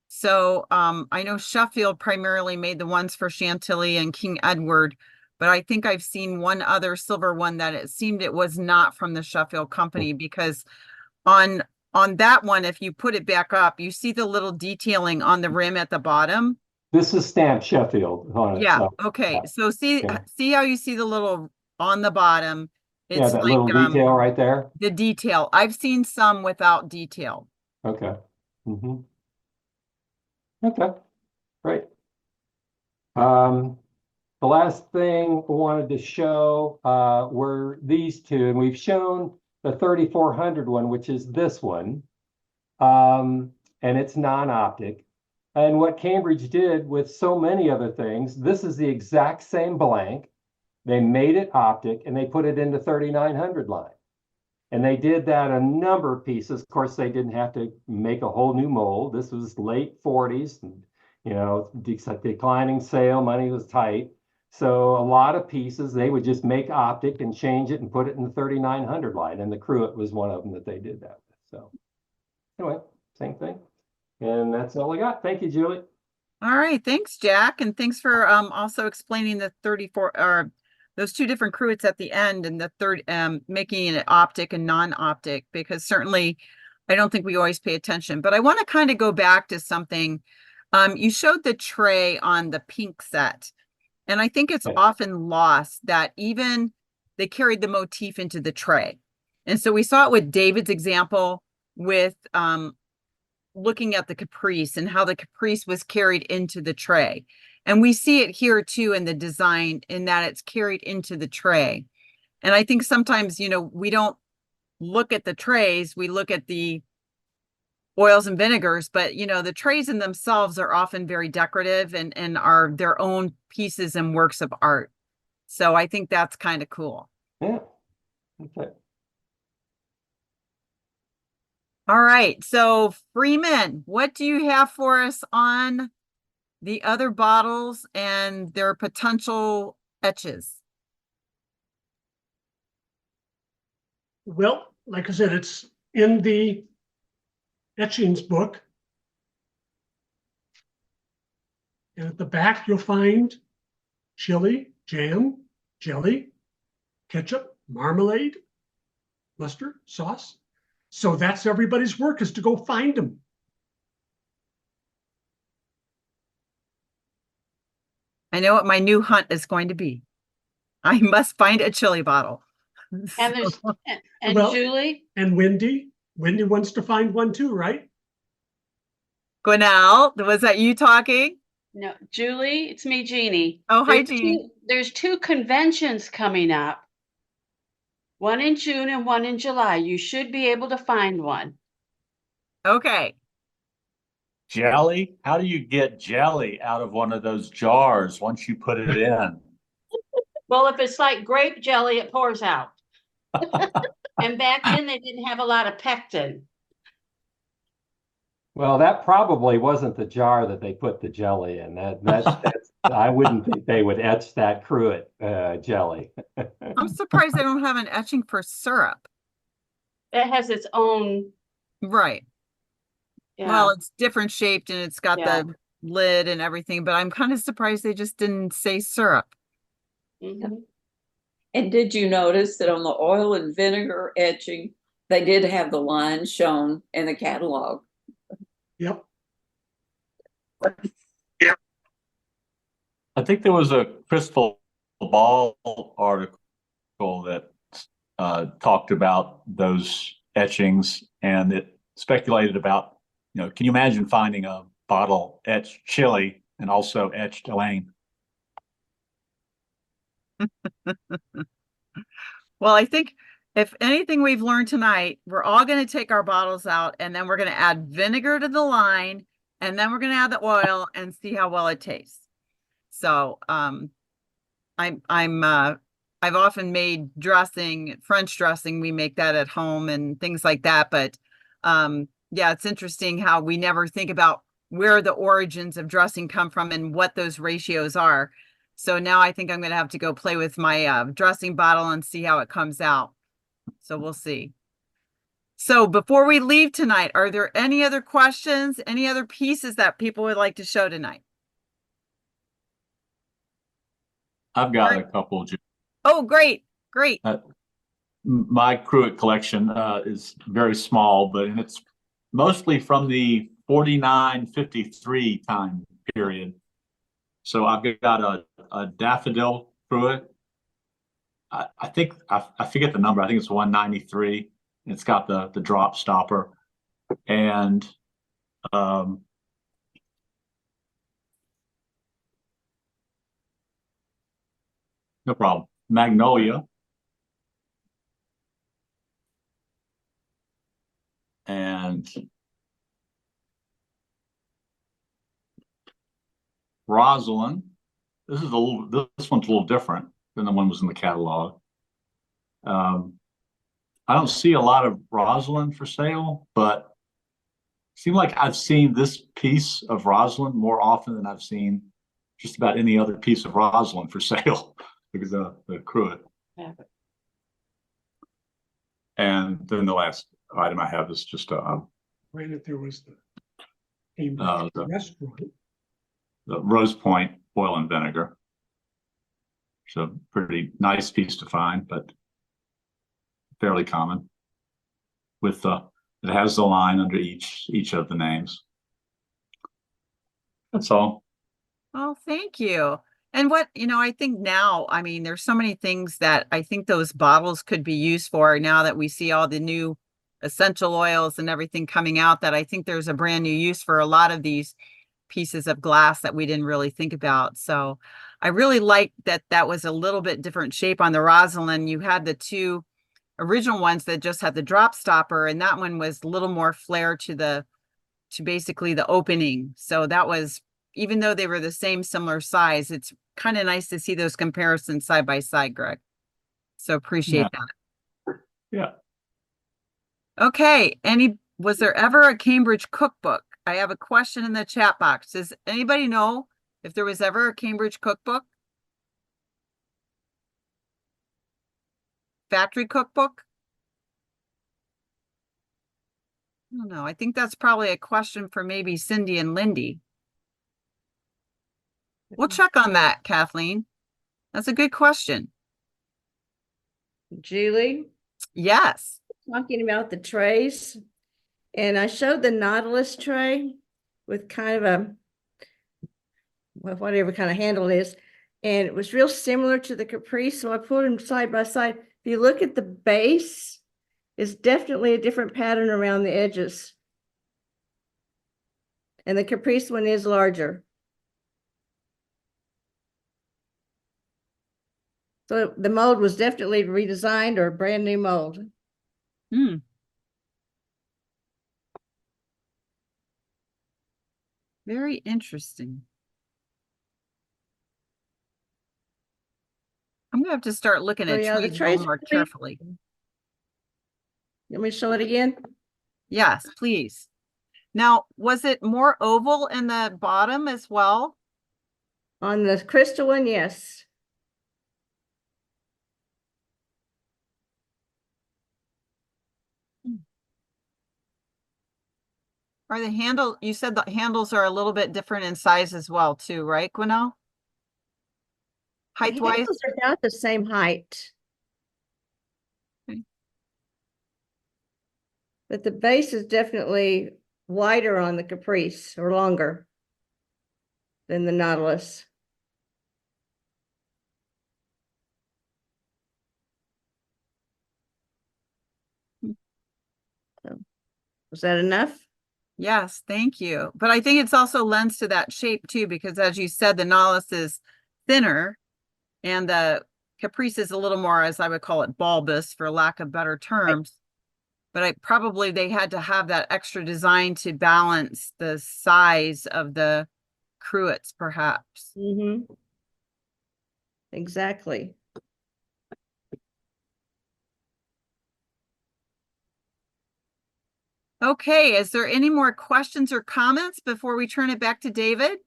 So I know Sheffield primarily made the ones for Chantilly and King Edward, but I think I've seen one other silver one that it seemed it was not from the Sheffield company, because on that one, if you put it back up, you see the little detailing on the rim at the bottom. This is stamped Sheffield on it. Yeah. So, Okay. yeah. So see how you see the little on the bottom. It's yeah, that like, little detail right there. The detail. I've seen some without detail. Okay. Okay. Great. The last thing I wanted to show were these two, and we've shown the 3400 one, which is this one, and it's non-optic. And what Cambridge did with so many other things, this is the exact same blank. They made it optic and they put it into 3900 line. And they did that a number of pieces. Of course, they didn't have to make a whole new mold. This was late 40s, and, you know, declining sale, money was tight. So a lot of pieces, they would just make optic and change it and put it in the 3900 line. And the Cruet was one of them that they did that with. So anyway, same thing. And that's all I got. Thank you, Julie. All right. Thanks, Jack. And thanks for also explaining the 34 those two different Cruets at the end, and the third making it optic and non-optic, because certainly I don't think we always pay attention. But I want to kind of go back to something. You showed the tray on the pink set, and I think it's often lost that even they carried the motif into the tray. And so we saw it with David's example with looking at the caprice and how the caprice was carried into the tray. And we see it here too in the design, in that it's carried into the tray. And I think sometimes, you know, we don't look at the trays, we look at the oils and vinegars, but you know, the trays in themselves are often very decorative and are their own pieces and works of art. So I think that's kind of cool. Yeah. Okay. All right. So Freeman, what do you have for us on the other bottles and their potential etches? Well, like I said, it's in the etchings book. And at the back, you'll find chili, jam, jelly, ketchup, marmalade, mustard, sauce. So that's everybody's work, is to go find them. I know what my new hunt is going to be. I must find a chili bottle. And there's and Well, Julie, And Wendy wants to find one too, right? Gwinnell, was that you talking? no, Julie, it's me, Jeannie. Oh, hi, There's Jeannie. there's two conventions coming up. One in June and one in July. You should be able to find one. Okay. Jelly? How do you get jelly out of one of those jars once you put it in? Well, if it's like grape jelly, it pours out. And back then they didn't have a lot of pectin. Well, that probably wasn't the jar that they put the jelly in. That's I wouldn't think they would etch that Cruet jelly. I'm surprised they don't have an etching for syrup. It has its own. Right. Yeah. Well, it's different shaped and it's got Yeah. the lid and everything, but I'm kind of surprised they just didn't say syrup. Mhm. And did you notice that on the oil and vinegar etching, they did have the line shown in the catalog? Yep. I think there was a crystal ball article that talked about those etchings, and it speculated about, can you imagine finding a bottle etched chili and also etched Elaine? Well, I think if anything we've learned tonight, we're all going to take our bottles out and then we're going to add vinegar to the line and then we're going to add the oil and see how well it tastes. So, I've often made dressing, French dressing. We make that at home and things like that. But, yeah, it's interesting how we never think about where the origins of dressing come from and what those ratios are. So now I think I'm going to have to go play with my dressing bottle and see how it comes out. So we'll see. So before we leave tonight, are there any other questions, any other pieces that people would like to show tonight? I've got a couple. Oh, great. Great. My Cruet collection is very small, but it's mostly from the 49-53 time period. So I've got a daffodil Cruet. I think I forget the number. I think it's 193. It's got the drop stopper, and no problem. Magnolia, and Rosalind. This one's a little different than the one was in the catalog. I don't see a lot of Rosalind for sale, but it seems like I've seen this piece of Rosalind more often than I've seen just about any other piece of Rosalind for sale because of the Cruet. Yeah. And then the last item I have is just Granted, there was a restaurant. The Rose Point oil and vinegar. It's a pretty nice piece to find, but fairly common. With it has the line under each of the names. That's all. Oh, thank you. And I think now, I mean, there's so many things that I think those bottles could be used for now that we see all the new essential oils and everything coming out, that I think there's a brand new use for a lot of these pieces of glass that we didn't really think about. So I really like that was a little bit different shape on the Rosalind. You had the two original ones that just had the drop stopper, and that one was a little more flare to basically the opening. So that was, even though they were the same similar size, it's kind of nice to see those comparisons side by side, Greg. So appreciate that. Yeah. Okay. Was there ever a Cambridge cookbook? I have a question in the chat box. Does anybody know if there was ever a Cambridge cookbook? Factory cookbook? I don't know. I think that's probably a question for maybe Cindy and Lindy. We'll check on that, Kathleen. That's a good question. Julie? Yes. Talking about the trays, and I showed the Nautilus tray with kind of whatever kind of handle it is, and it was real similar to the Caprice, so I put them side by side. If you look at the base, it's definitely a different pattern around the edges, and the Caprice one is larger. So the mold was definitely redesigned or a brand new mold. Very interesting. I'm gonna have to start looking at yeah, the trees a little trays more carefully. Let me show it again. Yes, please. Now, was it more oval in the bottom as well? On the crystal one, yes. Are the handle, you said the handles are a little bit different in size as well too, right, Gwinnell? Height-wise? Handles are about the same height. Okay. But the base is definitely wider on the Caprice, or longer. than the Nautilus. Was that enough? Yes, thank you. But I think it's also lends to that shape too, because as you said, the Nautilus is thinner and the Caprice is a little more, as I would call it, bulbous for lack of better terms. But probably they had to have that extra design to balance the size of the Cruets, perhaps. Mm-hmm. Exactly. Okay, is there any more questions or comments before we turn it back to David?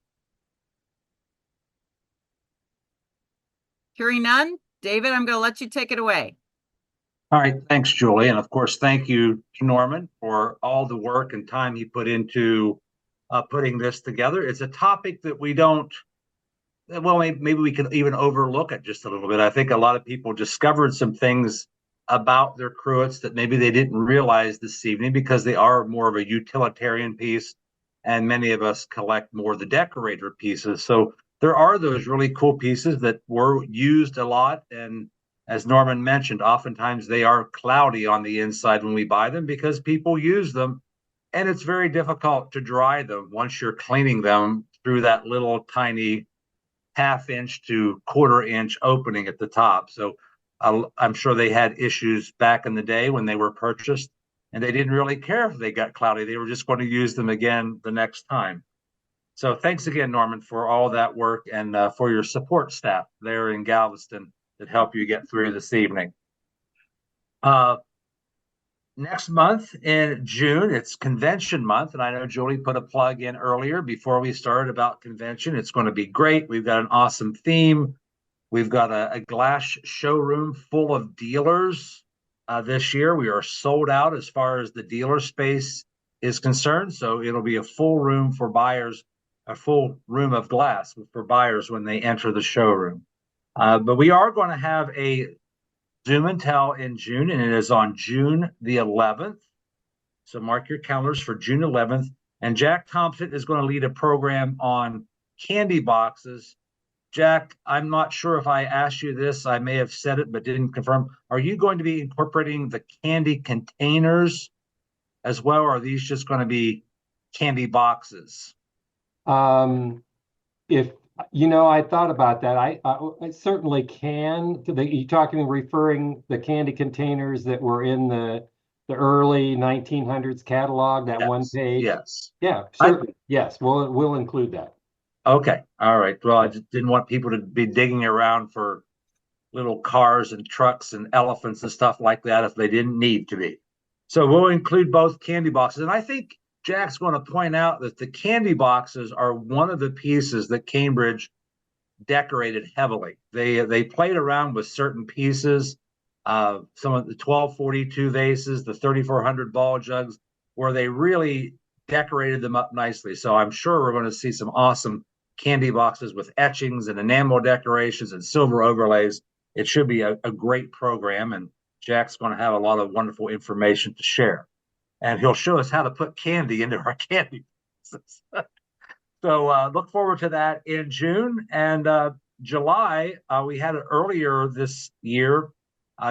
Hearing none, David, I'm going to let you take it away. All right, thanks, Julie. And of course, thank you to Norman for all the work and time he put into putting this together. It's a topic that we don't, well, maybe we can even overlook it just a little bit. I think a lot of people discovered some things about their Cruets that maybe they didn't realize this evening because they are more of a utilitarian piece, and many of us collect more of the decorator pieces. So there are those really cool pieces that were used a lot, and as Norman mentioned, oftentimes they are cloudy on the inside when we buy them because people use them, and it's very difficult to dry them once you're cleaning them through that little tiny half-inch to quarter-inch opening at the top. So I'm sure they had issues back in the day when they were purchased, and they didn't really care if they got cloudy. They were just going to use them again the next time. So thanks again, Norman, for all that work and for your support staff there in Galveston that helped you get through this evening. Next month in June, it's convention month. And I know Julie put a plug in earlier before we started about convention. It's going to be great. We've got an awesome theme. We've got a glass showroom full of dealers this year. We are sold out as far as the dealer space is concerned. So it'll be a full room for buyers, a full room of glass for buyers when they enter the showroom. But we are going to have a Zoom and Tell in June, and it is on June the 11th. So mark your calendars for June 11th. And Jack Thompson is going to lead a program on candy boxes. Jack, I'm not sure if I asked you this. I may have said it, but didn't confirm. Are you going to be incorporating the candy containers as well, or are these just going to be candy boxes? If I thought about that. I certainly can. You talking referring the candy containers that were in the early 1900s catalog, that one page? Yes. Yeah, certainly. Yes, we'll include that. Okay. All right. Well, I just didn't want people to be digging around for little cars and trucks and elephants and stuff like that if they didn't need to be. So we'll include both candy boxes. And I think Jack's going to point out that the candy boxes are one of the pieces that Cambridge decorated heavily. They played around with certain pieces, some of the 1242 vases, the 3400 ball jugs, where they really decorated them up nicely. So I'm sure we're going to see some awesome candy boxes with etchings and enamel decorations and silver overlays. It should be a great program, and Jack's going to have a lot of wonderful information to share. And he'll show us how to put candy into our candy boxes. So look forward to that in June. And July, we had it earlier this year.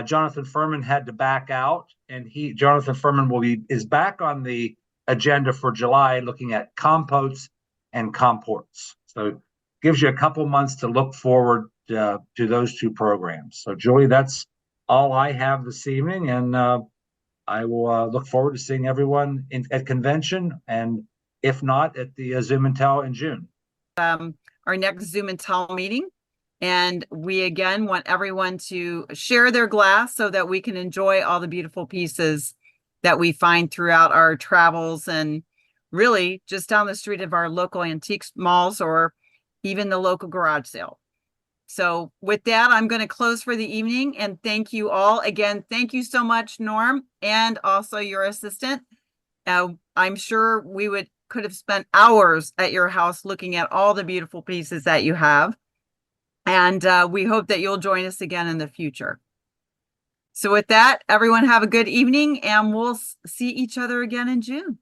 Jonathan Furman had to back out, and Jonathan Furman is back on the agenda for July, looking at compotes and comports. So gives you a couple months to look forward to those two programs. So Julie, that's all I have this evening, and I will look forward to seeing everyone at convention, and if not, at the Zoom and Tell in June. Our next Zoom and Tell meeting. And we again want everyone to share their glass so that we can enjoy all the beautiful pieces that we find throughout our travels, and really just down the street of our local antiques malls or even the local garage sale. So with that, I'm going to close for the evening, and thank you all. Again, thank you so much, Norm, and also your assistant. I'm sure we could have spent hours at your house looking at all the beautiful pieces that you have. And we hope that you'll join us again in the future. So with that, everyone have a good evening, and we'll see each other again in June.